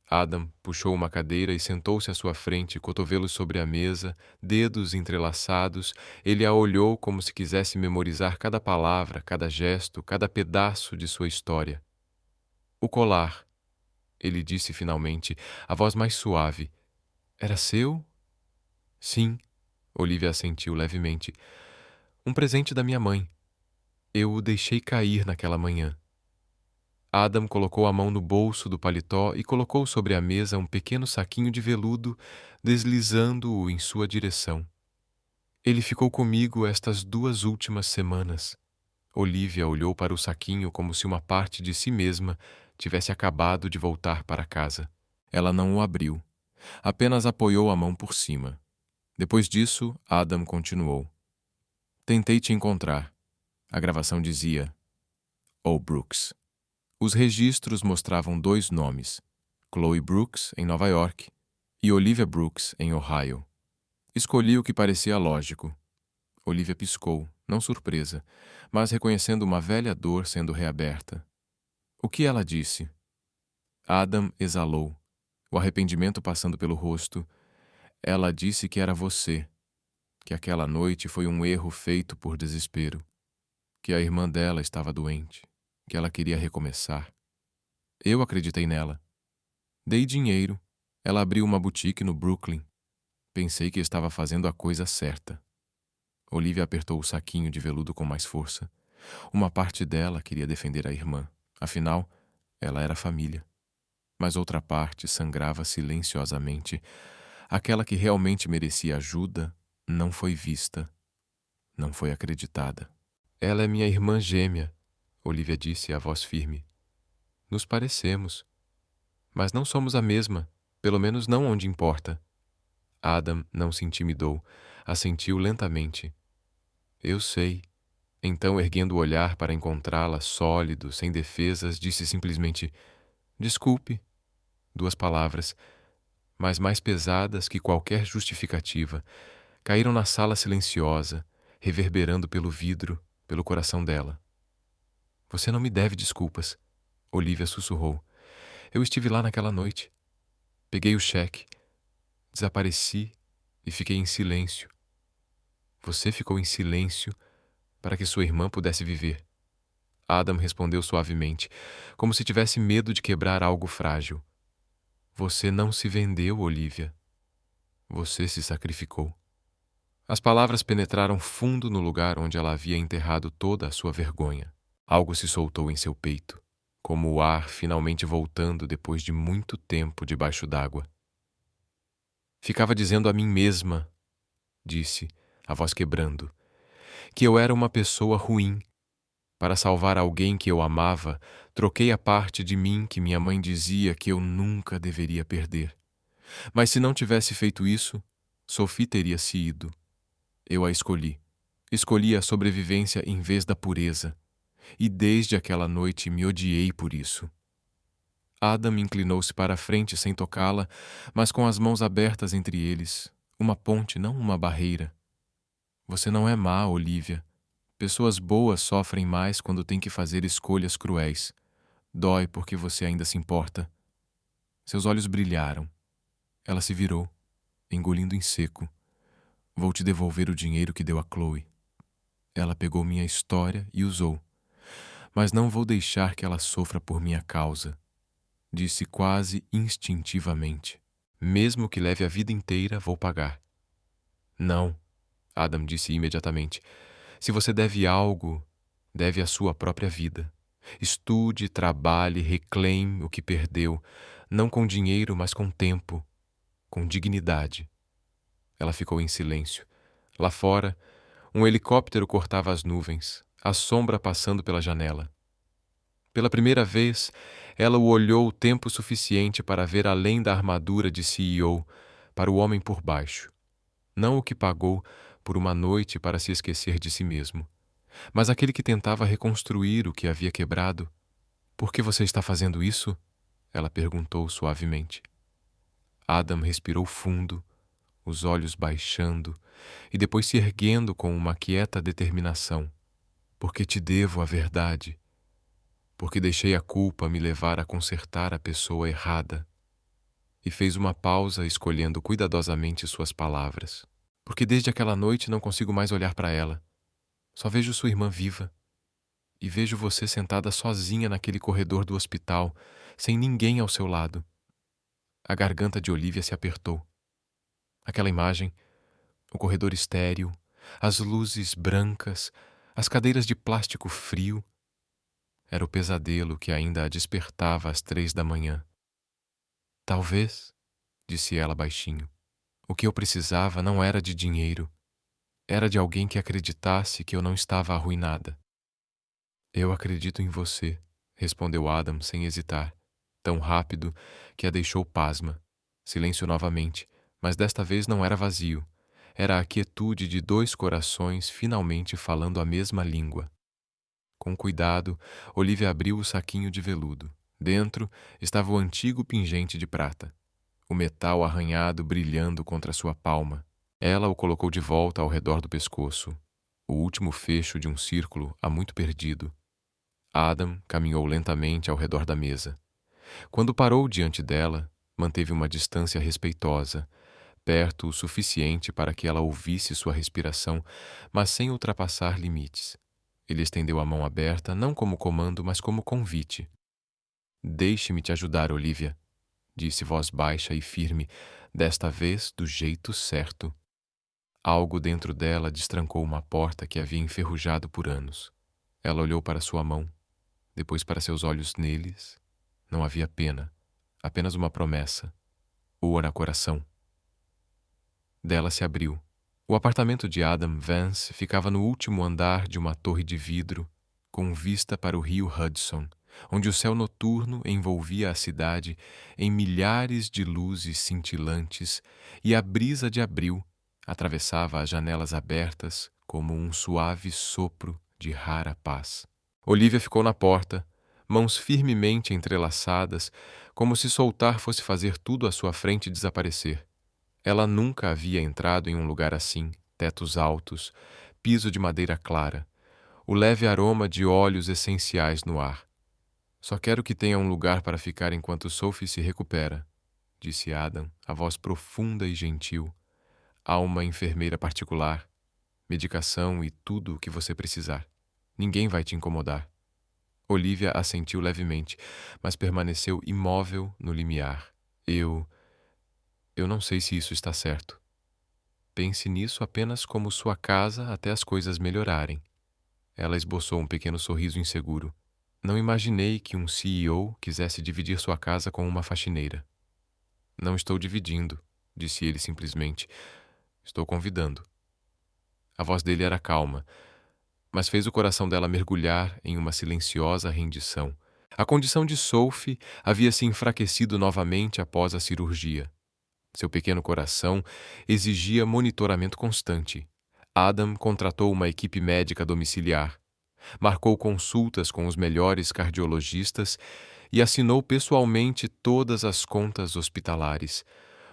Adam puxou uma cadeira e sentou-se à sua frente, cotovelos sobre a mesa, dedos entrelaçados. Ele a olhou como se quisesse memorizar cada palavra, cada gesto, cada pedaço de sua história. O colar, ele disse finalmente, a voz mais suave. Era seu? Sim, Olivia assentiu levemente. Um presente da minha mãe. Eu o deixei cair naquela manhã. Adam colocou a mão no bolso do paletó e colocou sobre a mesa um pequeno saquinho de veludo, deslizando-o em sua direção. Ele ficou comigo estas 2 últimas semanas. Olivia olhou para o saquinho como se uma parte de si mesma tivesse acabado de voltar para casa. Ela não o abriu. Apenas apoiou a mão por cima. Depois disso, Adam continuou. Tentei te encontrar. A gravação dizia: Oh, Brooks. Os registros mostravam 2 nomes, Chloe Brooks, em Nova York, e Olivia Brooks, em Ohio. Escolhi o que parecia lógico. Olivia piscou, não surpresa, mas reconhecendo uma velha dor sendo reaberta. O que ela disse? Adam exalou, o arrependimento passando pelo rosto. Ela disse que era você, que aquela noite foi um erro feito por desespero, que a irmã dela estava doente, que ela queria recomeçar. Eu acreditei nela. Dei dinheiro. Ela abriu uma boutique no Brooklyn. Pensei que estava fazendo a coisa certa. Olivia apertou o saquinho de veludo com mais força. Uma parte dela queria defender a irmã. Afinal, ela era família. Mas outra parte sangrava silenciosamente. Aquela que realmente merecia ajuda não foi vista. Não foi acreditada. Ela é minha irmã gêmea, Olivia disse, a voz firme. Nos parecemos. Mas não somos a mesma, pelo menos não onde importa. Adam não se intimidou, assentiu lentamente. Eu sei. Então, erguendo o olhar para encontrá-la sólido, sem defesas, disse simplesmente: Desculpe. 2 palavras, mas mais pesadas que qualquer justificativa, caíram na sala silenciosa, reverberando pelo vidro, pelo coração dela. Você não me deve desculpas, Olivia sussurrou. Eu estive lá naquela noite. Peguei o cheque, desapareci e fiquei em silêncio. Você ficou em silêncio para que sua irmã pudesse viver. Adam respondeu suavemente, como se tivesse medo de quebrar algo frágil. Você não se vendeu, Olivia. Você se sacrificou. As palavras penetraram fundo no lugar onde ela havia enterrado toda a sua vergonha. Algo se soltou em seu peito, como o ar finalmente voltando depois de muito tempo debaixo d'água. Ficava dizendo a mim mesma, disse, a voz quebrando, que eu era uma pessoa ruim. Para salvar alguém que eu amava, troquei a parte de mim que minha mãe dizia que eu nunca deveria perder. Mas se não tivesse feito isso, Sophie teria se ido. Eu a escolhi. Escolhi a sobrevivência em vez da pureza. E desde aquela noite me odiei por isso. Adam inclinou-se para a frente sem tocá-la, mas com as mãos abertas entre eles. Uma ponte, não uma barreira. Você não é má, Olivia. Pessoas boas sofrem mais quando têm que fazer escolhas cruéis. Dói porque você ainda se importa. Seus olhos brilharam. Ela se virou, engolindo em seco. Vou te devolver o dinheiro que deu a Chloe. Ela pegou minha história e usou. Mas não vou deixar que ela sofra por minha causa, disse quase instintivamente. Mesmo que leve a vida inteira, vou pagar. Não, Adam disse imediatamente. Se você deve algo, deve a sua própria vida. Estude, trabalhe, reclame o que perdeu, não com dinheiro, mas com tempo, com dignidade. Ela ficou em silêncio. Lá fora, um helicóptero cortava as nuvens, a sombra passando pela janela. Pela primeira vez, ela o olhou o tempo suficiente para ver além da armadura de CEO, para o homem por baixo. Não o que pagou por uma noite para se esquecer de si mesmo, mas aquele que tentava reconstruir o que havia quebrado. Por que você está fazendo isso? Ela perguntou suavemente. Adam respirou fundo, os olhos baixando e depois se erguendo com uma quieta determinação. Porque te devo a verdade. Porque deixei a culpa me levar a consertar a pessoa errada. E fez uma pausa, escolhendo cuidadosamente suas palavras. Porque desde aquela noite não consigo mais olhar para ela. Só vejo sua irmã viva. E vejo você sentada sozinha naquele corredor do hospital, sem ninguém ao seu lado. A garganta de Olivia se apertou. Aquela imagem, o corredor estéril, as luzes brancas, as cadeiras de plástico frio. Era o pesadelo que ainda a despertava às 3 da manhã. Talvez, disse ela baixinho, o que eu precisava não era de dinheiro. Era de alguém que acreditasse que eu não estava arruinada. Eu acredito em você, respondeu Adam sem hesitar, tão rápido que a deixou pasma. Silêncio novamente, mas desta vez não era vazio. Era a quietude de dois corações finalmente falando a mesma língua. Com cuidado, Olivia abriu o saquinho de veludo. Dentro estava o antigo pingente de prata, o metal arranhado brilhando contra sua palma. Ela o colocou de volta ao redor do pescoço, o último fecho de um círculo há muito perdido. Adam caminhou lentamente ao redor da mesa. Quando parou diante dela, manteve uma distância respeitosa, perto o suficiente para que ela ouvisse sua respiração, mas sem ultrapassar limites. Ele estendeu a mão aberta, não como comando, mas como convite. Deixe-me te ajudar, Olivia, disse voz baixa e firme, desta vez do jeito certo. Algo dentro dela destrancou uma porta que havia enferrujado por anos. Ela olhou para sua mão, depois para seus olhos neles. Não havia pena, apenas uma promessa. Ora coração. Dela se abriu. O apartamento de Adam Vance ficava no último andar de uma torre de vidro, com vista para o rio Hudson, onde o céu noturno envolvia a cidade em milhares de luzes cintilantes e a brisa de abril atravessava as janelas abertas como um suave sopro de rara paz. Olivia ficou na porta, mãos firmemente entrelaçadas, como se soltar fosse fazer tudo à sua frente desaparecer. Ela nunca havia entrado em um lugar assim, tetos altos, piso de madeira clara, o leve aroma de óleos essenciais no ar. Só quero que tenha um lugar para ficar enquanto Sophie se recupera, disse Adam, a voz profunda e gentil. Há uma enfermeira particular, medicação e tudo o que você precisar. Ninguém vai te incomodar. Olivia assentiu levemente, mas permaneceu imóvel no limiar. Eu não sei se isso está certo. Pense nisso apenas como sua casa até as coisas melhorarem. Ela esboçou um pequeno sorriso inseguro. Não imaginei que um CEO quisesse dividir sua casa com uma faxineira. Não estou dividindo, disse ele simplesmente. Estou convidando. A voz dele era calma, mas fez o coração dela mergulhar em uma silenciosa rendição. A condição de Sophie havia se enfraquecido novamente após a cirurgia. Seu pequeno coração exigia monitoramento constante. Adam contratou uma equipe médica domiciliar, marcou consultas com os melhores cardiologistas e assinou pessoalmente todas as contas hospitalares.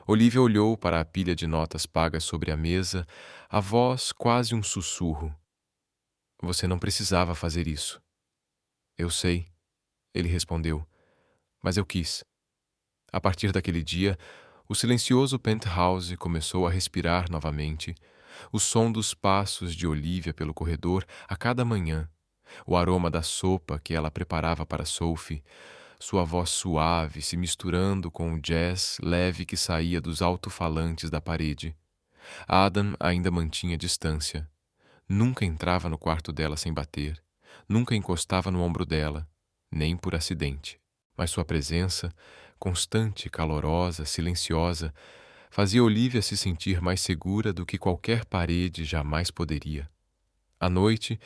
Olivia olhou para a pilha de notas pagas sobre a mesa, a voz quase um sussurro. Você não precisava fazer isso. Eu sei, ele respondeu, mas eu quis. A partir daquele dia, o silencioso penthouse começou a respirar novamente, o som dos passos de Olivia pelo corredor a cada manhã, o aroma da sopa que ela preparava para Sophie, sua voz suave se misturando com o jazz leve que saía dos alto-falantes da parede. Adam ainda mantinha distância. Nunca entrava no quarto dela sem bater, nunca encostava no ombro dela, nem por acidente. Mas sua presença, constante, calorosa, silenciosa, fazia Olivia se sentir mais segura do que qualquer parede jamais poderia. À noite,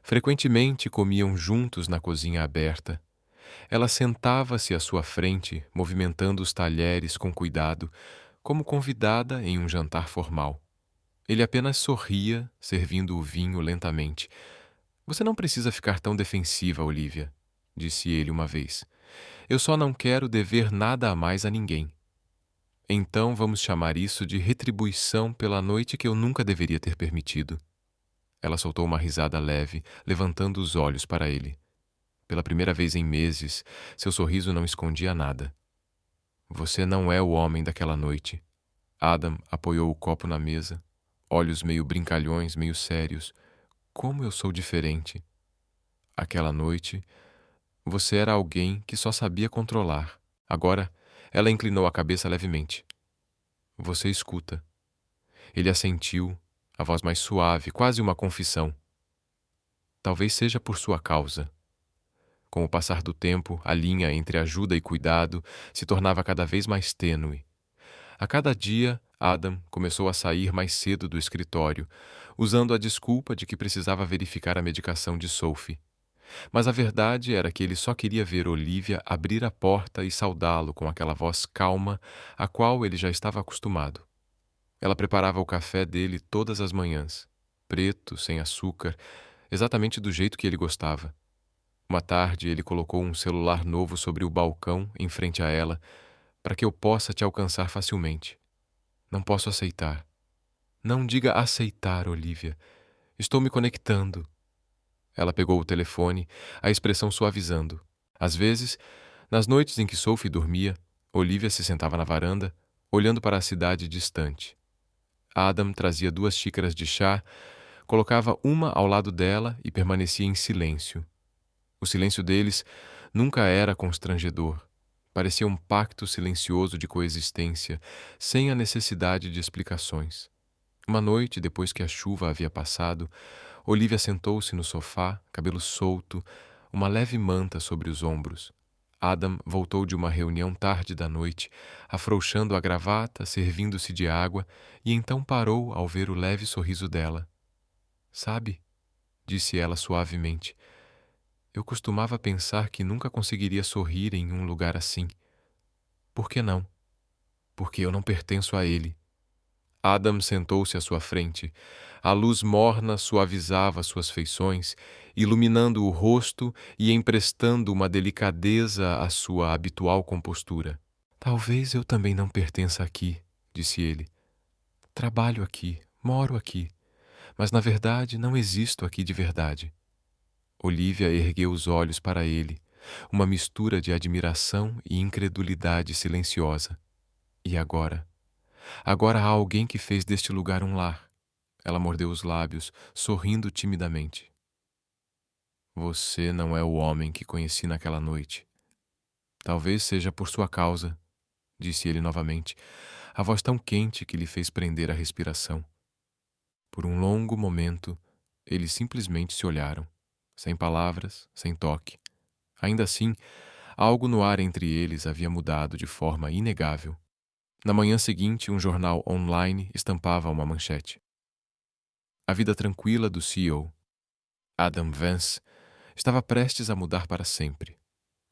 frequentemente comiam juntos na cozinha aberta. Ela sentava-se à sua frente, movimentando os talheres com cuidado, como convidada em um jantar formal. Ele apenas sorria, servindo o vinho lentamente. Você não precisa ficar tão defensiva, Olivia, disse ele uma vez. Eu só não quero dever nada a mais a ninguém. Então vamos chamar isso de retribuição pela noite que eu nunca deveria ter permitido. Ela soltou uma risada leve, levantando os olhos para ele. Pela primeira vez em meses, seu sorriso não escondia nada. Você não é o homem daquela noite. Adam apoiou o copo na mesa, olhos meio brincalhões, meio sérios. Como eu sou diferente. Aquela noite, você era alguém que só sabia controlar. Agora, ela inclinou a cabeça levemente. Você escuta. Ele assentiu, a voz mais suave, quase uma confissão. Talvez seja por sua causa. Com o passar do tempo, a linha entre ajuda e cuidado se tornava cada vez mais tênue. A cada dia, Adam começou a sair mais cedo do escritório, usando a desculpa de que precisava verificar a medicação de Sophie. Mas a verdade era que ele só queria ver Olivia abrir a porta e saudá-lo com aquela voz calma a qual ele já estava acostumado. Ela preparava o café dele todas as manhãs, preto, sem açúcar, exatamente do jeito que ele gostava. Uma tarde ele colocou um celular novo sobre o balcão em frente a ela, para que eu possa te alcançar facilmente. Não posso aceitar. Não diga aceitar, Olivia. Estou me conectando. Ela pegou o telefone, a expressão suavizando. Às vezes, nas noites em que Sophie dormia, Olivia se sentava na varanda, olhando para a cidade distante. Adam trazia 2 xícaras de chá, colocava uma ao lado dela e permanecia em silêncio. O silêncio deles nunca era constrangedor. Parecia um pacto silencioso de coexistência, sem a necessidade de explicações. Uma noite, depois que a chuva havia passado, Olivia sentou-se no sofá, cabelo solto, uma leve manta sobre os ombros. Adam voltou de uma reunião tarde da noite, afrouxando a gravata, servindo-se de água, e então parou ao ver o leve sorriso dela. Sabe, disse ela suavemente, eu costumava pensar que nunca conseguiria sorrir em um lugar assim. Por que não? Porque eu não pertenço a ele. Adam sentou-se à sua frente. A luz morna suavizava suas feições, iluminando o rosto e emprestando uma delicadeza à sua habitual compostura. Talvez eu também não pertença aqui, disse ele. Trabalho aqui, moro aqui, mas na verdade não existo aqui de verdade. Olivia ergueu os olhos para ele, uma mistura de admiração e incredulidade silenciosa. E agora? Agora há alguém que fez deste lugar um lar. Ela mordeu os lábios, sorrindo timidamente. Você não é o homem que conheci naquela noite. Talvez seja por sua causa, disse ele novamente, a voz tão quente que lhe fez prender a respiração. Por um longo momento, eles simplesmente se olharam, sem palavras, sem toque. Ainda assim, algo no ar entre eles havia mudado de forma inegável. Na manhã seguinte, um jornal online estampava uma manchete. A vida tranquila do CEO. Adam Vance estava prestes a mudar para sempre.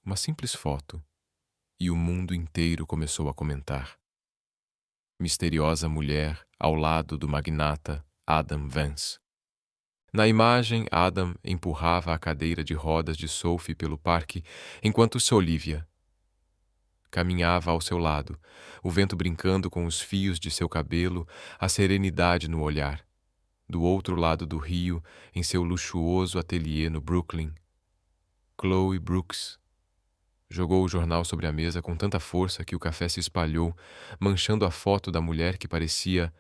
Uma simples foto. E o mundo inteiro começou a comentar. Misteriosa mulher ao lado do magnata Adam Vance. Na imagem, Adam empurrava a cadeira de rodas de Sophie pelo parque, enquanto Olivia caminhava ao seu lado, o vento brincando com os fios de seu cabelo, a serenidade no olhar. Do outro lado do rio, em seu luxuoso ateliê no Brooklyn, Chloe Brooks jogou o jornal sobre a mesa com tanta força que o café se espalhou, manchando a foto da mulher que parecia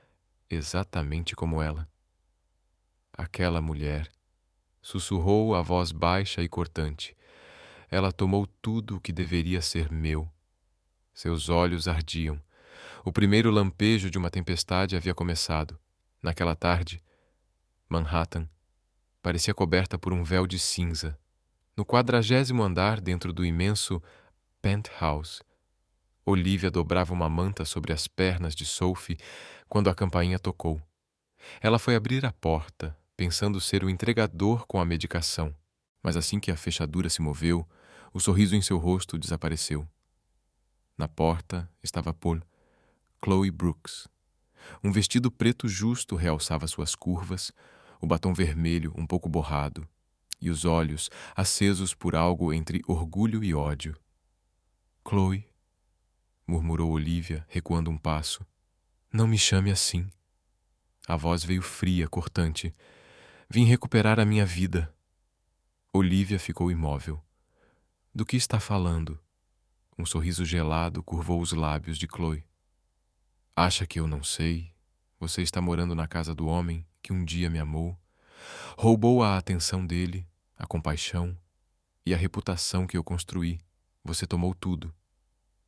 exatamente como ela. Aquela mulher, sussurrou a voz baixa e cortante. Ela tomou tudo o que deveria ser meu. Seus olhos ardiam. O primeiro lampejo de uma tempestade havia começado. Naquela tarde, Manhattan parecia coberta por um véu de cinza. No 40º andar, dentro do imenso penthouse, Olivia dobrava uma manta sobre as pernas de Sophie quando a campainha tocou. Ela foi abrir a porta, pensando ser o entregador com a medicação. Mas assim que a fechadura se moveu, o sorriso em seu rosto desapareceu. Na porta estava Paul, Chloe Brooks. Um vestido preto justo realçava suas curvas, o batom vermelho um pouco borrado, e os olhos acesos por algo entre orgulho e ódio. Chloe, murmurou Olivia, recuando um passo. Não me chame assim. A voz veio fria, cortante. Vim recuperar a minha vida. Olivia ficou imóvel. Do que está falando? Um sorriso gelado curvou os lábios de Chloe. Acha que eu não sei? Você está morando na casa do homem que um dia me amou. Roubou a atenção dele, a compaixão e a reputação que eu construí. Você tomou tudo.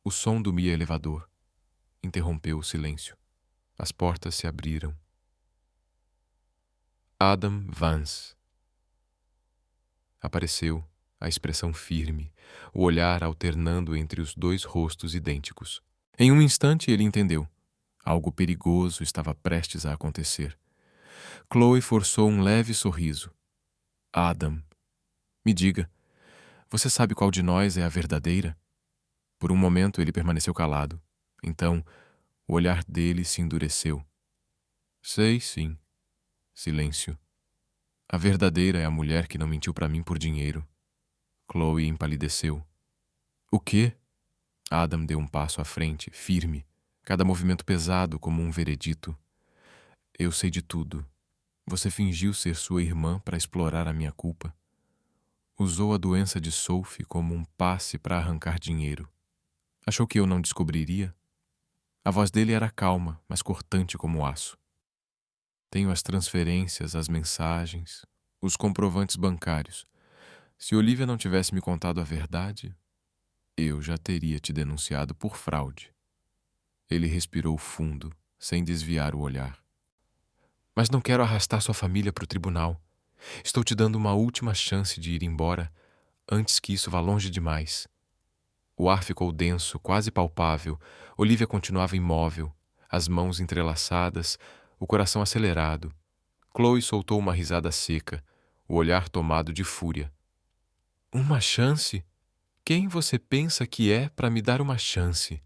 O som do meu elevador interrompeu o silêncio. As portas se abriram. Adam Vance apareceu, a expressão firme, o olhar alternando entre os dois rostos idênticos. Em um instante ele entendeu. Algo perigoso estava prestes a acontecer. Chloe forçou um leve sorriso. Adam, me diga, você sabe qual de nós é a verdadeira? Por um momento ele permaneceu calado. Então, o olhar dele se endureceu. Sei, sim. Silêncio. A verdadeira é a mulher que não mentiu para mim por dinheiro. Chloe empalideceu. O quê? Adam deu um passo à frente, firme, cada movimento pesado como um veredito. Eu sei de tudo. Você fingiu ser sua irmã para explorar a minha culpa. Usou a doença de Sophie como um passe para arrancar dinheiro. Achou que eu não descobriria? A voz dele era calma, mas cortante como aço. Tenho as transferências, as mensagens, os comprovantes bancários. Se Olivia não tivesse me contado a verdade, eu já teria te denunciado por fraude. Ele respirou fundo, sem desviar o olhar. Mas não quero arrastar sua família para o tribunal. Estou te dando uma última chance de ir embora, antes que isso vá longe demais. O ar ficou denso, quase palpável. Olivia continuava imóvel, as mãos entrelaçadas, o coração acelerado. Chloe soltou uma risada seca, o olhar tomado de fúria. Uma chance? Quem você pensa que é para me dar uma chance?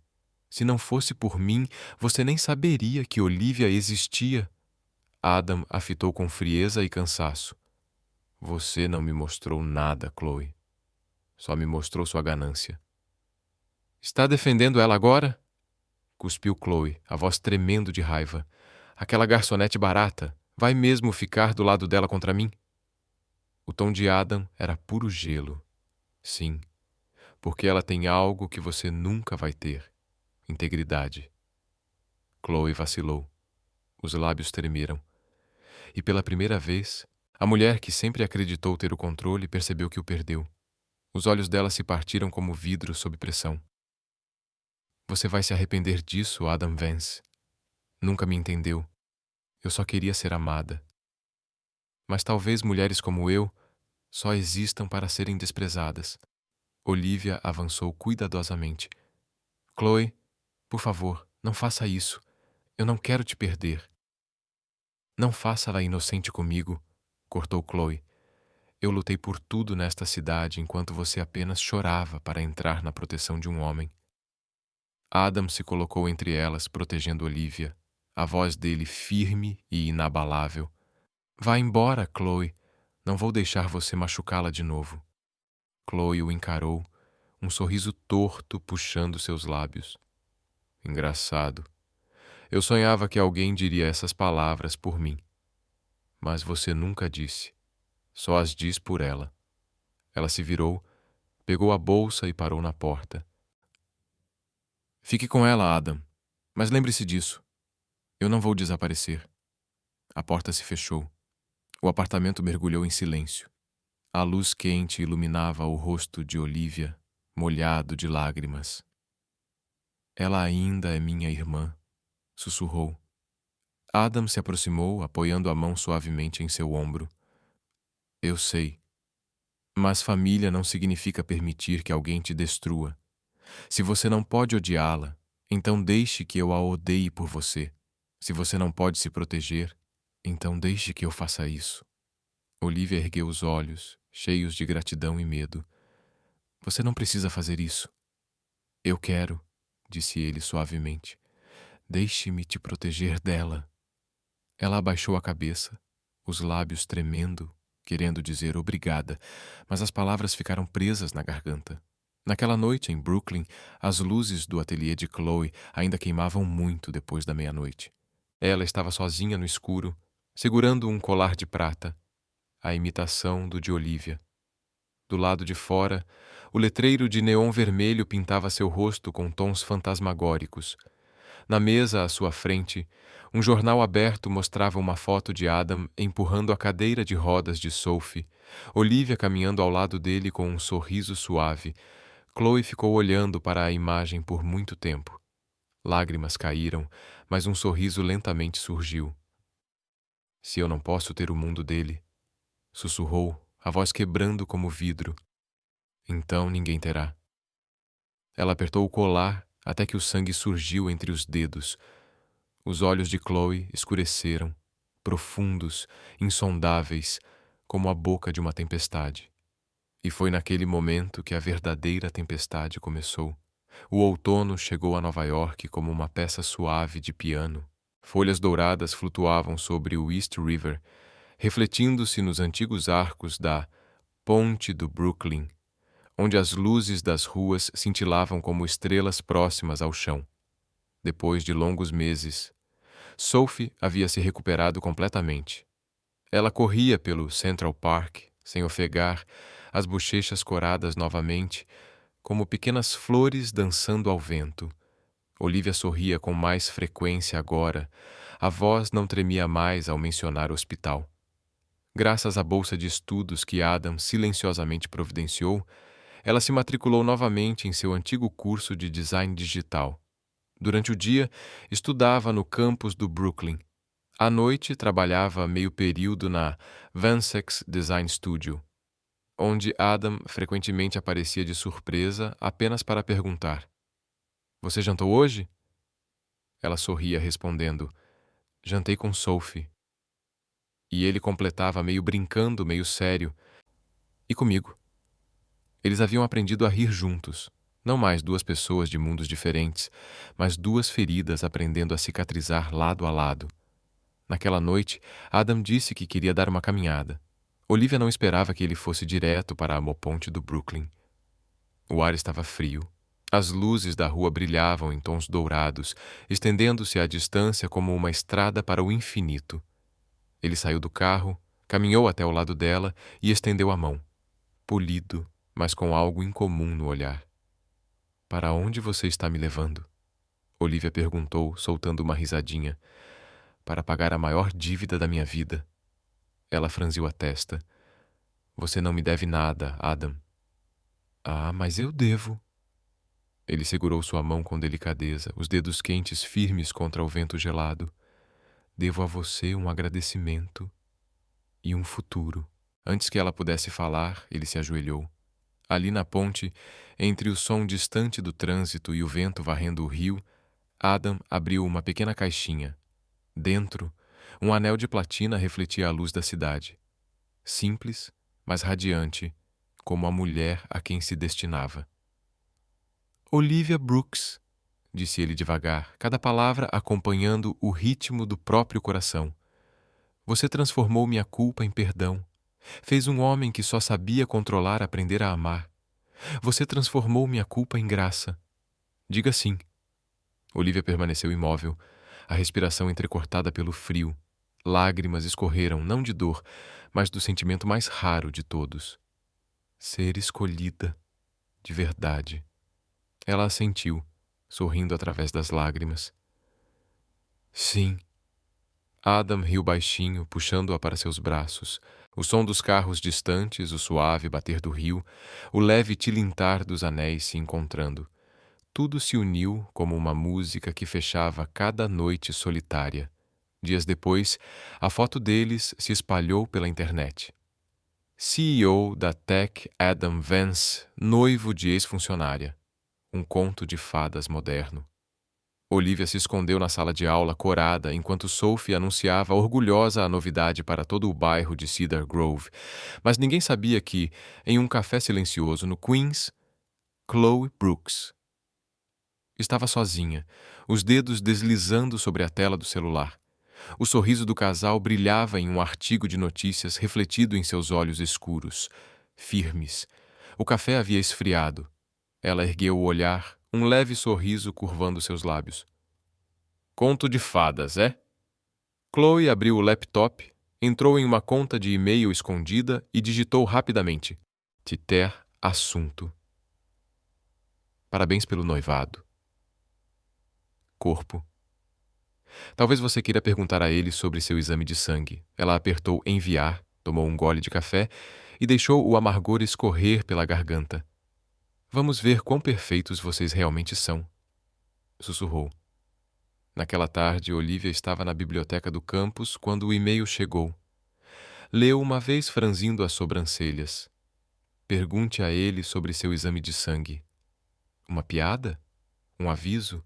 Se não fosse por mim, você nem saberia que Olivia existia. Adam a fitou com frieza e cansaço. Você não me mostrou nada, Chloe. Só me mostrou sua ganância. Está defendendo ela agora? Cuspiu Chloe, a voz tremendo de raiva. Aquela garçonete barata vai mesmo ficar do lado dela contra mim? O tom de Adam era puro gelo. Sim, porque ela tem algo que você nunca vai ter. Integridade. Chloe vacilou. Os lábios tremeram. E pela primeira vez, a mulher que sempre acreditou ter o controle percebeu que o perdeu. Os olhos dela se partiram como vidro sob pressão. Você vai se arrepender disso, Adam Vance. Nunca me entendeu. Eu só queria ser amada. Mas talvez mulheres como eu só existam para serem desprezadas. Olivia avançou cuidadosamente. Chloe, por favor, não faça isso. Eu não quero te perder. Não faça-la inocente comigo, cortou Chloe. Eu lutei por tudo nesta cidade enquanto você apenas chorava para entrar na proteção de um homem. Adam se colocou entre elas, protegendo Olivia, a voz dele firme e inabalável. Vá embora, Chloe. Não vou deixar você machucá-la de novo. Chloe o encarou, um sorriso torto puxando seus lábios. Engraçado. Eu sonhava que alguém diria essas palavras por mim. Mas você nunca disse. Só as diz por ela. Ela se virou, pegou a bolsa e parou na porta. Fique com ela, Adam. Mas lembre-se disso. Eu não vou desaparecer. A porta se fechou. O apartamento mergulhou em silêncio. A luz quente iluminava o rosto de Olivia, molhado de lágrimas. Ela ainda é minha irmã, sussurrou. Adam se aproximou, apoiando a mão suavemente em seu ombro. Eu sei. Mas família não significa permitir que alguém te destrua. Se você não pode odiá-la, então deixe que eu a odeie por você. Se você não pode se proteger, então deixe que eu faça isso. Olivia ergueu os olhos, cheios de gratidão e medo. Você não precisa fazer isso. Eu quero, disse ele suavemente. Deixe-me te proteger dela. Ela abaixou a cabeça, os lábios tremendo, querendo dizer obrigada, mas as palavras ficaram presas na garganta. Naquela noite, em Brooklyn, as luzes do ateliê de Chloe ainda queimavam muito depois da meia-noite. Ela estava sozinha no escuro, segurando um colar de prata, a imitação do de Olivia. Do lado de fora, o letreiro de neon vermelho pintava seu rosto com tons fantasmagóricos. Na mesa à sua frente, um jornal aberto mostrava uma foto de Adam empurrando a cadeira de rodas de Sophie, Olivia caminhando ao lado dele com um sorriso suave. Chloe ficou olhando para a imagem por muito tempo. Lágrimas caíram, mas um sorriso lentamente surgiu. Se eu não posso ter o mundo dele, sussurrou, a voz quebrando como vidro, então ninguém terá. Ela apertou o colar até que o sangue surgiu entre os dedos. Os olhos de Chloe escureceram, profundos, insondáveis, como a boca de uma tempestade. E foi naquele momento que a verdadeira tempestade começou. O outono chegou a Nova York como uma peça suave de piano. Folhas douradas flutuavam sobre o East River, refletindo-se nos antigos arcos da Ponte do Brooklyn, onde as luzes das ruas cintilavam como estrelas próximas ao chão. Depois de longos meses, Sophie havia se recuperado completamente. Ela corria pelo Central Park, sem ofegar, as bochechas coradas novamente, como pequenas flores dançando ao vento. Olivia sorria com mais frequência agora. A voz não tremia mais ao mencionar o hospital. Graças à bolsa de estudos que Adam silenciosamente providenciou, ela se matriculou novamente em seu antigo curso de design digital. Durante o dia, estudava no campus do Brooklyn. À noite, trabalhava meio período na Vansex Design Studio, onde Adam frequentemente aparecia de surpresa apenas para perguntar: Você jantou hoje? Ela sorria respondendo: Jantei com Sophie. E ele completava meio brincando, meio sério: E comigo? Eles haviam aprendido a rir juntos. Não mais duas pessoas de mundos diferentes, mas duas feridas aprendendo a cicatrizar lado a lado. Naquela noite, Adam disse que queria dar uma caminhada. Olivia não esperava que ele fosse direto para a Moponte do Brooklyn. O ar estava frio. As luzes da rua brilhavam em tons dourados, estendendo-se à distância como uma estrada para o infinito. Ele saiu do carro, caminhou até o lado dela e estendeu a mão. Polido, mas com algo incomum no olhar. Para onde você está me levando? Olivia perguntou, soltando uma risadinha. Para pagar a maior dívida da minha vida. Ela franziu a testa. Você não me deve nada, Adam. Ah, mas eu devo. Ele segurou sua mão com delicadeza, os dedos quentes firmes contra o vento gelado. Devo a você um agradecimento e um futuro. Antes que ela pudesse falar, ele se ajoelhou. Ali na ponte, entre o som distante do trânsito e o vento varrendo o rio, Adam abriu uma pequena caixinha. Dentro, um anel de platina refletia a luz da cidade. Simples, mas radiante, como a mulher a quem se destinava. Olivia Brooks, disse ele devagar, cada palavra acompanhando o ritmo do próprio coração. Você transformou minha culpa em perdão. Fez um homem que só sabia controlar aprender a amar. Você transformou minha culpa em graça. Diga sim. Olivia permaneceu imóvel, a respiração entrecortada pelo frio. Lágrimas escorreram, não de dor, mas do sentimento mais raro de todos. Ser escolhida, de verdade. Ela assentiu, sorrindo através das lágrimas. Sim. Adam riu baixinho, puxando-a para seus braços. O som dos carros distantes, o suave bater do rio, o leve tilintar dos anéis se encontrando. Tudo se uniu como uma música que fechava cada noite solitária. Dias depois, a foto deles se espalhou pela internet. CEO da Tech Adam Vance, noivo de ex-funcionária. Um conto de fadas moderno. Olivia se escondeu na sala de aula corada enquanto Sophie anunciava orgulhosa a novidade para todo o bairro de Cedar Grove, mas ninguém sabia que, em um café silencioso no Queens, Chloe Brooks estava sozinha, os dedos deslizando sobre a tela do celular. O sorriso do casal brilhava em um artigo de notícias refletido em seus olhos escuros, firmes. O café havia esfriado. Ela ergueu o olhar, um leve sorriso curvando seus lábios. Conto de fadas, é? Chloe abriu o laptop, entrou em uma conta de e-mail escondida e digitou rapidamente. Titer assunto. Parabéns pelo noivado. Corpo. Talvez você queira perguntar a ele sobre seu exame de sangue. Ela apertou enviar, tomou um gole de café e deixou o amargor escorrer pela garganta. Vamos ver quão perfeitos vocês realmente são, sussurrou. Naquela tarde, Olivia estava na biblioteca do campus quando o e-mail chegou. Leu uma vez franzindo as sobrancelhas. Pergunte a ele sobre seu exame de sangue. Uma piada? Um aviso?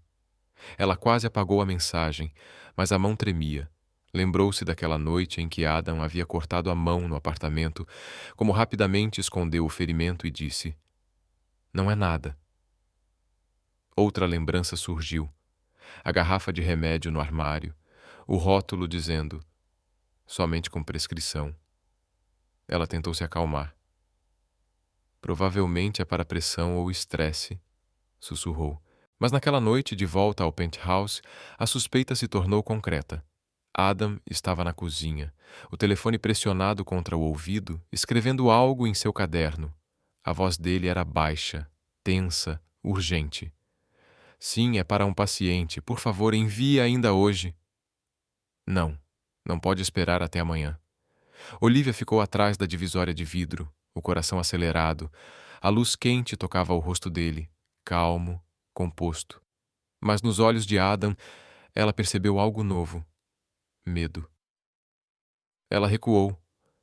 Ela quase apagou a mensagem, mas a mão tremia. Lembrou-se daquela noite em que Adam havia cortado a mão no apartamento, como rapidamente escondeu o ferimento e disse: Não é nada. Outra lembrança surgiu. A garrafa de remédio no armário, o rótulo dizendo: somente com prescrição. Ela tentou se acalmar. Provavelmente é para pressão ou estresse, sussurrou. Mas naquela noite, de volta ao penthouse, a suspeita se tornou concreta. Adam estava na cozinha, o telefone pressionado contra o ouvido, escrevendo algo em seu caderno. A voz dele era baixa, tensa, urgente. Sim, é para um paciente. Por favor, envie ainda hoje. Não, não pode esperar até amanhã. Olivia ficou atrás da divisória de vidro, o coração acelerado. A luz quente tocava o rosto dele, calmo, composto. Mas nos olhos de Adam, ela percebeu algo novo. Medo. Ela recuou,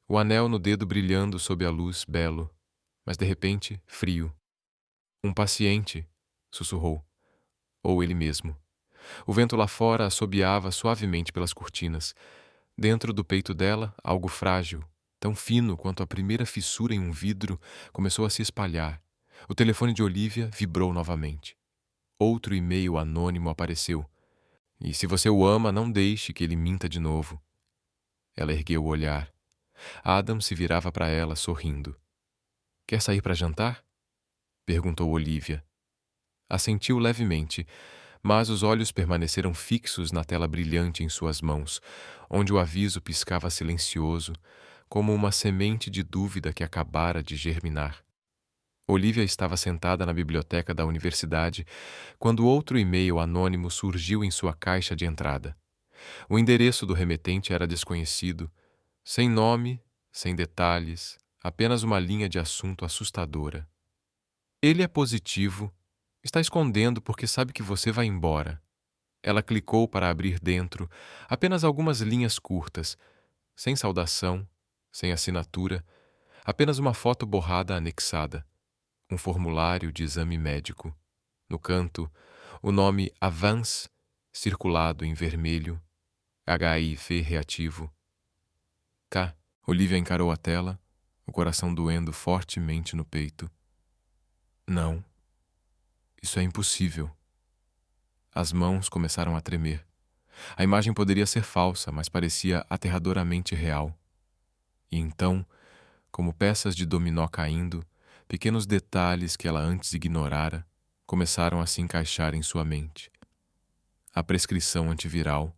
o anel no dedo brilhando sob a luz belo, mas de repente, frio. Um paciente, sussurrou. Ou ele mesmo. O vento lá fora assobiava suavemente pelas cortinas. Dentro do peito dela, algo frágil, tão fino quanto a primeira fissura em um vidro, começou a se espalhar. O telefone de Olivia vibrou novamente. Outro e-mail anônimo apareceu. E se você o ama, não deixe que ele minta de novo. Ela ergueu o olhar. Adam se virava para ela, sorrindo. Quer sair para jantar? Perguntou Olivia. Assentiu levemente, mas os olhos permaneceram fixos na tela brilhante em suas mãos, onde o aviso piscava silencioso, como uma semente de dúvida que acabara de germinar. Olivia estava sentada na biblioteca da universidade quando outro e-mail anônimo surgiu em sua caixa de entrada. O endereço do remetente era desconhecido, sem nome, sem detalhes, apenas uma linha de assunto assustadora. Ele é positivo. Está escondendo porque sabe que você vai embora. Ela clicou para abrir dentro, apenas algumas linhas curtas, sem saudação, sem assinatura, apenas uma foto borrada anexada, um formulário de exame médico. No canto, o nome Avance, circulado em vermelho, HIV reativo. Olivia encarou a tela, o coração doendo fortemente no peito. Não, isso é impossível. As mãos começaram a tremer. A imagem poderia ser falsa, mas parecia aterradoramente real. E então, como peças de dominó caindo, pequenos detalhes que ela antes ignorara começaram a se encaixar em sua mente. A prescrição antiviral,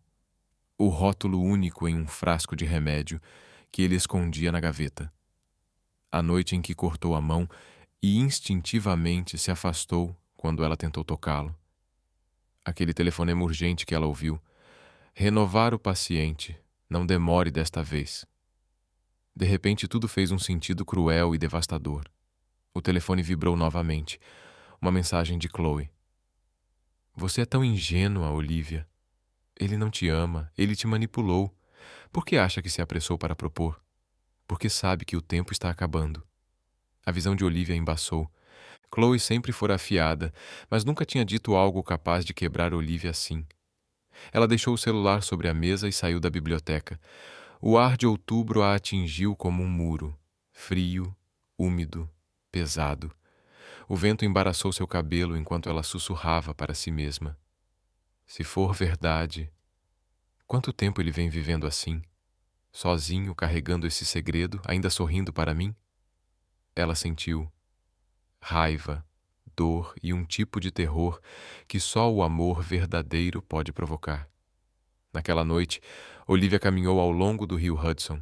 o rótulo único em um frasco de remédio que ele escondia na gaveta. A noite em que cortou a mão e instintivamente se afastou quando ela tentou tocá-lo. Aquele telefonema urgente que ela ouviu. Renovar o paciente, não demore desta vez. De repente tudo fez um sentido cruel e devastador. O telefone vibrou novamente. Uma mensagem de Chloe. Você é tão ingênua, Olivia. Ele não te ama, ele te manipulou. Por que acha que se apressou para propor? Porque sabe que o tempo está acabando. A visão de Olivia embaçou. Chloe sempre fora afiada, mas nunca tinha dito algo capaz de quebrar Olivia assim. Ela deixou o celular sobre a mesa e saiu da biblioteca. O ar de outubro a atingiu como um muro, frio, úmido, pesado. O vento embaraçou seu cabelo enquanto ela sussurrava para si mesma. Se for verdade, quanto tempo ele vem vivendo assim? Sozinho, carregando esse segredo, ainda sorrindo para mim? Ela sentiu raiva, dor e um tipo de terror que só o amor verdadeiro pode provocar. Naquela noite, Olivia caminhou ao longo do rio Hudson.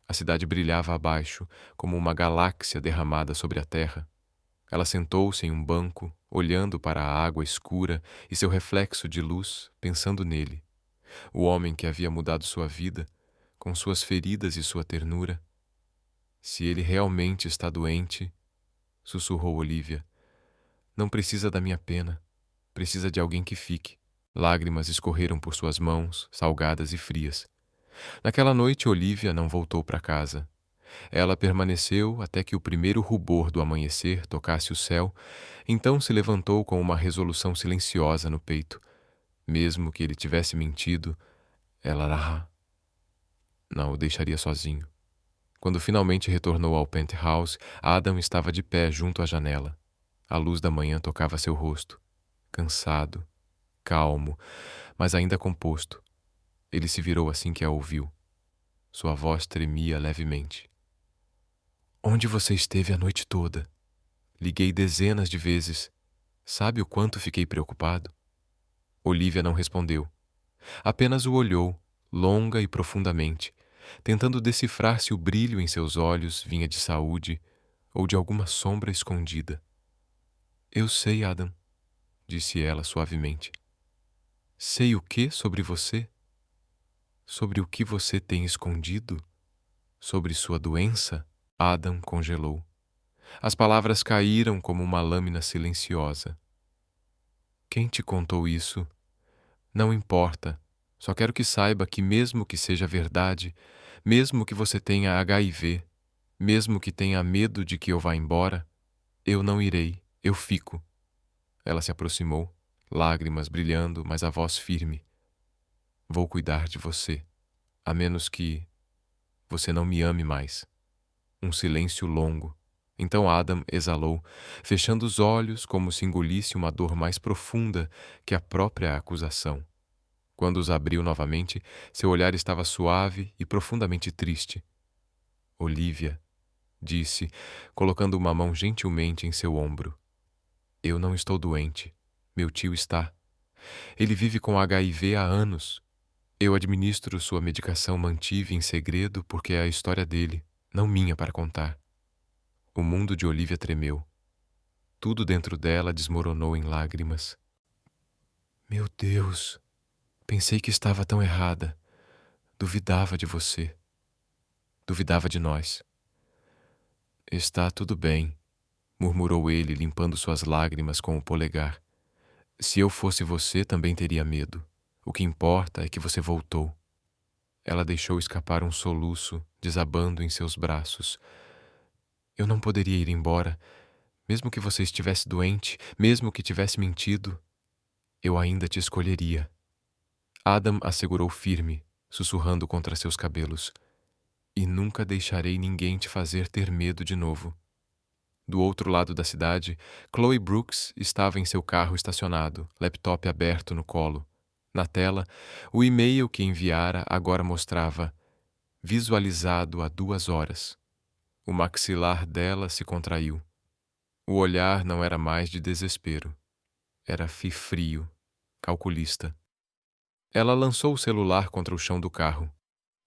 A cidade brilhava abaixo, como uma galáxia derramada sobre a terra. Ela sentou-se em um banco, olhando para a água escura e seu reflexo de luz, pensando nele. O homem que havia mudado sua vida, com suas feridas e sua ternura. Se ele realmente está doente, sussurrou Olivia, não precisa da minha pena, precisa de alguém que fique. Lágrimas escorreram por suas mãos, salgadas e frias. Naquela noite, Olivia não voltou para casa. Ela permaneceu até que o primeiro rubor do amanhecer tocasse o céu, então se levantou com uma resolução silenciosa no peito. Mesmo que ele tivesse mentido, ela não o deixaria sozinho. Quando finalmente retornou ao penthouse, Adam estava de pé junto à janela. A luz da manhã tocava seu rosto, cansado, calmo, mas ainda composto. Ele se virou assim que a ouviu. Sua voz tremia levemente. Onde você esteve a noite toda? Liguei dezenas de vezes. Sabe o quanto fiquei preocupado? Olivia não respondeu. Apenas o olhou, longa e profundamente, tentando decifrar se o brilho em seus olhos vinha de saúde ou de alguma sombra escondida. Eu sei, Adam, disse ela suavemente. Sei o que sobre você? Sobre o que você tem escondido? Sobre sua doença? Adam congelou. As palavras caíram como uma lâmina silenciosa. Quem te contou isso? Não importa. Só quero que saiba que mesmo que seja verdade, mesmo que você tenha HIV, mesmo que tenha medo de que eu vá embora, eu não irei, eu fico. Ela se aproximou, lágrimas brilhando, mas a voz firme. Vou cuidar de você, a menos que você não me ame mais. Um silêncio longo. Então Adam exalou, fechando os olhos como se engolisse uma dor mais profunda que a própria acusação. Quando os abriu novamente, seu olhar estava suave e profundamente triste. Olivia, disse, colocando uma mão gentilmente em seu ombro. Eu não estou doente. Meu tio está. Ele vive com HIV há anos. Eu administro sua medicação, mantive em segredo porque é a história dele, não minha para contar. O mundo de Olivia tremeu. Tudo dentro dela desmoronou em lágrimas. Meu Deus! Pensei que estava tão errada. Duvidava de você. Duvidava de nós. Está tudo bem, murmurou ele, limpando suas lágrimas com o polegar. Se eu fosse você, também teria medo. O que importa é que você voltou. Ela deixou escapar um soluço, desabando em seus braços. Eu não poderia ir embora. Mesmo que você estivesse doente, mesmo que tivesse mentido, eu ainda te escolheria. Adam a segurou firme, sussurrando contra seus cabelos. E nunca deixarei ninguém te fazer ter medo de novo. Do outro lado da cidade, Chloe Brooks estava em seu carro estacionado, laptop aberto no colo. Na tela, o e-mail que enviara agora mostrava visualizado há 2 horas. O maxilar dela se contraiu. O olhar não era mais de desespero. Era frio, calculista. Ela lançou o celular contra o chão do carro.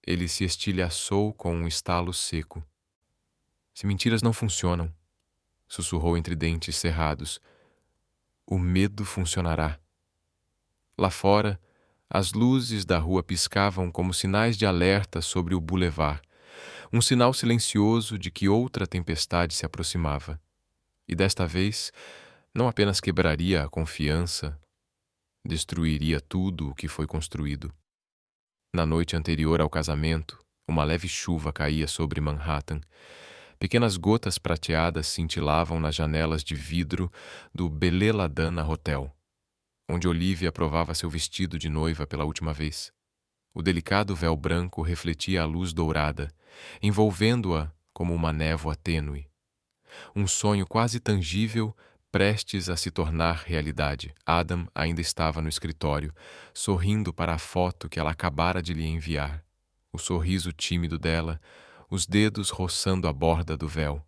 Ele se estilhaçou com um estalo seco. Se mentiras não funcionam, sussurrou entre dentes cerrados, o medo funcionará. Lá fora, as luzes da rua piscavam como sinais de alerta sobre o bulevar, um sinal silencioso de que outra tempestade se aproximava. E desta vez, não apenas quebraria a confiança, destruiria tudo o que foi construído. Na noite anterior ao casamento, uma leve chuva caía sobre Manhattan. Pequenas gotas prateadas cintilavam nas janelas de vidro do Beleladana Hotel, onde Olivia provava seu vestido de noiva pela última vez. O delicado véu branco refletia a luz dourada, envolvendo-a como uma névoa tênue. Um sonho quase tangível, prestes a se tornar realidade. Adam ainda estava no escritório, sorrindo para a foto que ela acabara de lhe enviar. O sorriso tímido dela, os dedos roçando a borda do véu.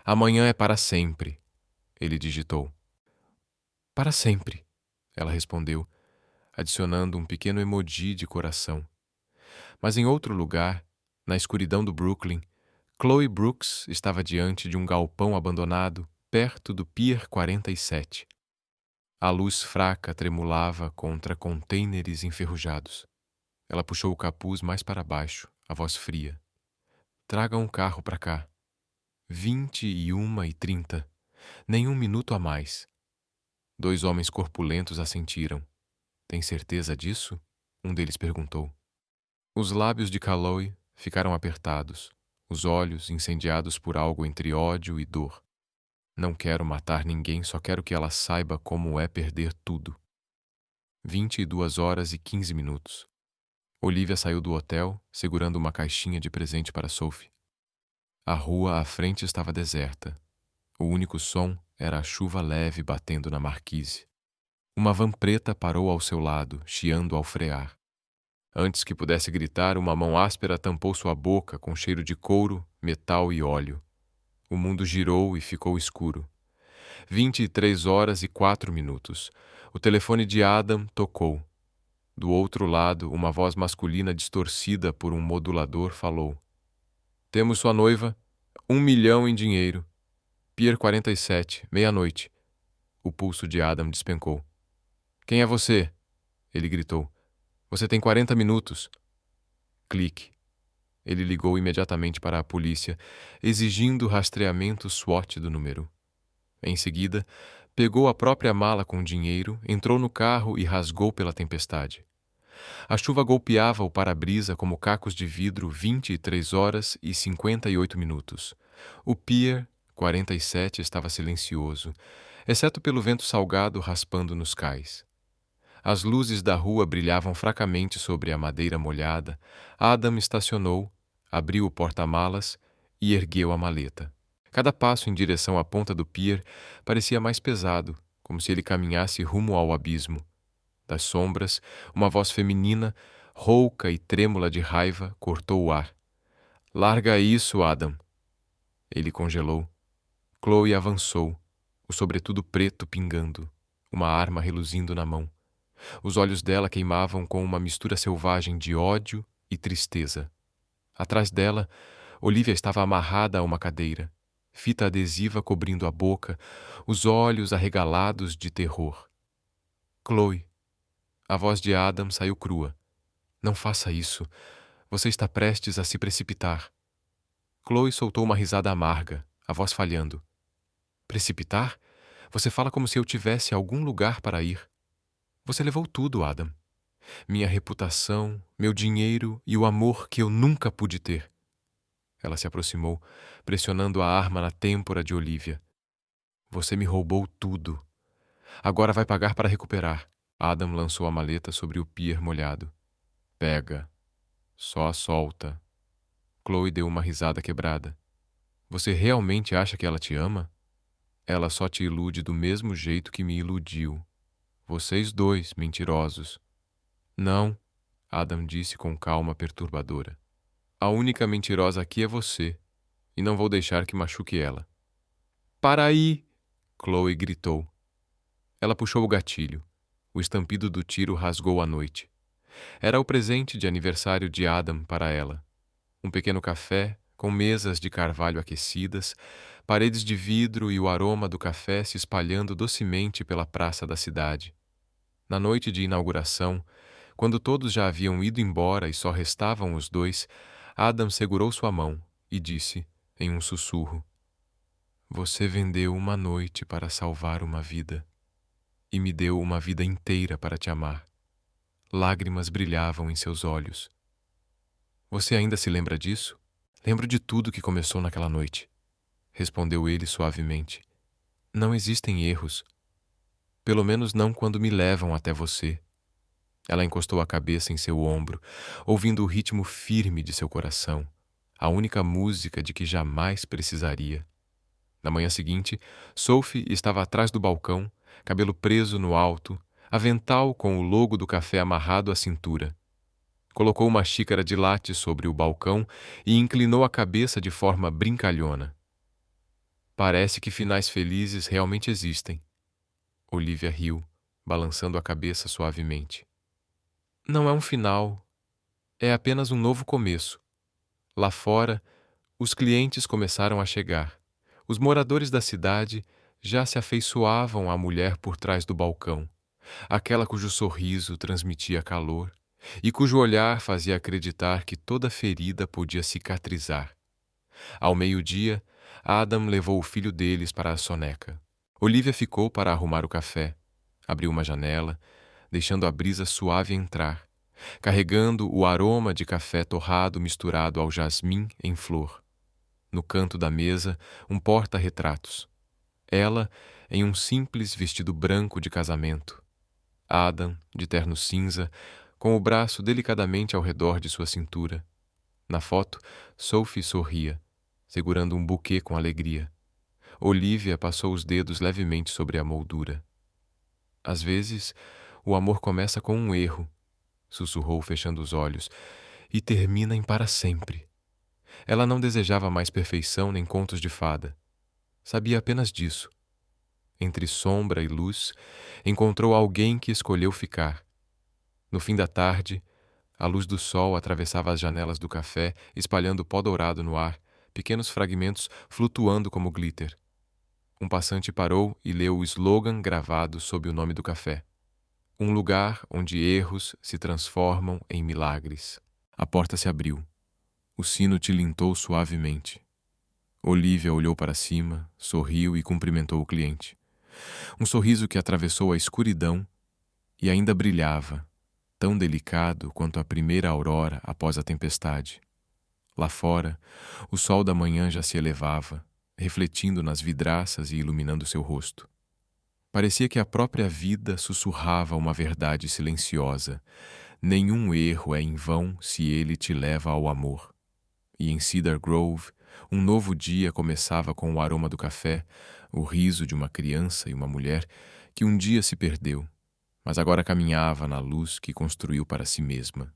Amanhã é para sempre, ele digitou. Para sempre, ela respondeu, adicionando um pequeno emoji de coração. Mas em outro lugar, na escuridão do Brooklyn, Chloe Brooks estava diante de um galpão abandonado perto do Pier 47. A luz fraca tremulava contra contêineres enferrujados. Ela puxou o capuz mais para baixo, a voz fria. Tragam um carro para cá. 21h30. Nenhum minuto a mais. 2 homens corpulentos assentiram. Tem certeza disso? Um deles perguntou. Os lábios de Chloe ficaram apertados, os olhos incendiados por algo entre ódio e dor. Não quero matar ninguém, só quero que ela saiba como é perder tudo. 22h15. Olivia saiu do hotel, segurando uma caixinha de presente para Sophie. A rua à frente estava deserta. O único som era a chuva leve batendo na marquise. Uma van preta parou ao seu lado, chiando ao frear. Antes que pudesse gritar, uma mão áspera tampou sua boca com cheiro de couro, metal e óleo. O mundo girou e ficou escuro. 23h04. O telefone de Adam tocou. Do outro lado, uma voz masculina distorcida por um modulador falou. Temos sua noiva, 1 milhão em dinheiro. Pier 47, meia-noite. O pulso de Adam despencou. Quem é você? Ele gritou. Você tem 40 minutos. Clique. Ele ligou imediatamente para a polícia, exigindo rastreamento SWAT do número. Em seguida, pegou a própria mala com dinheiro, entrou no carro e rasgou pela tempestade. A chuva golpeava o para-brisa como cacos de vidro 23h58. O Pier 47 estava silencioso, exceto pelo vento salgado raspando nos cais. As luzes da rua brilhavam fracamente sobre a madeira molhada. Adam estacionou, abriu o porta-malas e ergueu a maleta. Cada passo em direção à ponta do pier parecia mais pesado, como se ele caminhasse rumo ao abismo. Das sombras, uma voz feminina, rouca e trêmula de raiva, cortou o ar. Larga isso, Adam. Ele congelou. Chloe avançou, o sobretudo preto pingando, uma arma reluzindo na mão. Os olhos dela queimavam com uma mistura selvagem de ódio e tristeza. Atrás dela, Olivia estava amarrada a uma cadeira, fita adesiva cobrindo a boca, os olhos arregalados de terror. Chloe. A voz de Adam saiu crua. Não faça isso. Você está prestes a se precipitar. Chloe soltou uma risada amarga, a voz falhando. Precipitar? Você fala como se eu tivesse algum lugar para ir. Você levou tudo, Adam. Minha reputação, meu dinheiro e o amor que eu nunca pude ter. Ela se aproximou, pressionando a arma na têmpora de Olivia. Você me roubou tudo. Agora vai pagar para recuperar. Adam lançou a maleta sobre o pier molhado. Pega. Só a solta. Chloe deu uma risada quebrada. Você realmente acha que ela te ama? Ela só te ilude do mesmo jeito que me iludiu. Vocês dois, mentirosos. Não, Adam disse com calma perturbadora. A única mentirosa aqui é você, e não vou deixar que machuque ela. Para aí! Chloe gritou. Ela puxou o gatilho. O estampido do tiro rasgou a noite. Era o presente de aniversário de Adam para ela. Um pequeno café, com mesas de carvalho aquecidas, paredes de vidro e o aroma do café se espalhando docemente pela praça da cidade. Na noite de inauguração, quando todos já haviam ido embora e só restavam os dois, Adam segurou sua mão e disse, em um sussurro: Você vendeu uma noite para salvar uma vida, e me deu uma vida inteira para te amar. Lágrimas brilhavam em seus olhos. Você ainda se lembra disso? Lembro de tudo que começou naquela noite, respondeu ele suavemente. Não existem erros. Pelo menos não quando me levam até você. Ela encostou a cabeça em seu ombro, ouvindo o ritmo firme de seu coração, a única música de que jamais precisaria. Na manhã seguinte, Sophie estava atrás do balcão, cabelo preso no alto, avental com o logo do café amarrado à cintura. Colocou uma xícara de latte sobre o balcão e inclinou a cabeça de forma brincalhona. Parece que finais felizes realmente existem. Olivia riu, balançando a cabeça suavemente. Não é um final, é apenas um novo começo. Lá fora, os clientes começaram a chegar. Os moradores da cidade já se afeiçoavam à mulher por trás do balcão, aquela cujo sorriso transmitia calor e cujo olhar fazia acreditar que toda ferida podia cicatrizar. Ao meio-dia, Adam levou o filho deles para a soneca. Olivia ficou para arrumar o café, abriu uma janela, deixando a brisa suave entrar, carregando o aroma de café torrado misturado ao jasmim em flor. No canto da mesa, um porta-retratos. Ela, em um simples vestido branco de casamento. Adam, de terno cinza, com o braço delicadamente ao redor de sua cintura. Na foto, Sophie sorria, segurando um buquê com alegria. Olivia passou os dedos levemente sobre a moldura. Às vezes, o amor começa com um erro, sussurrou fechando os olhos, e termina em para sempre. Ela não desejava mais perfeição nem contos de fada. Sabia apenas disso. Entre sombra e luz, encontrou alguém que escolheu ficar. No fim da tarde, a luz do sol atravessava as janelas do café, espalhando pó dourado no ar, pequenos fragmentos flutuando como glitter. Um passante parou e leu o slogan gravado sob o nome do café. Um lugar onde erros se transformam em milagres. A porta se abriu. O sino tilintou suavemente. Olivia olhou para cima, sorriu e cumprimentou o cliente. Um sorriso que atravessou a escuridão e ainda brilhava, tão delicado quanto a primeira aurora após a tempestade. Lá fora, o sol da manhã já se elevava, refletindo nas vidraças e iluminando seu rosto. Parecia que a própria vida sussurrava uma verdade silenciosa. Nenhum erro é em vão se ele te leva ao amor. E em Cedar Grove, um novo dia começava com o aroma do café, o riso de uma criança e uma mulher que um dia se perdeu, mas agora caminhava na luz que construiu para si mesma.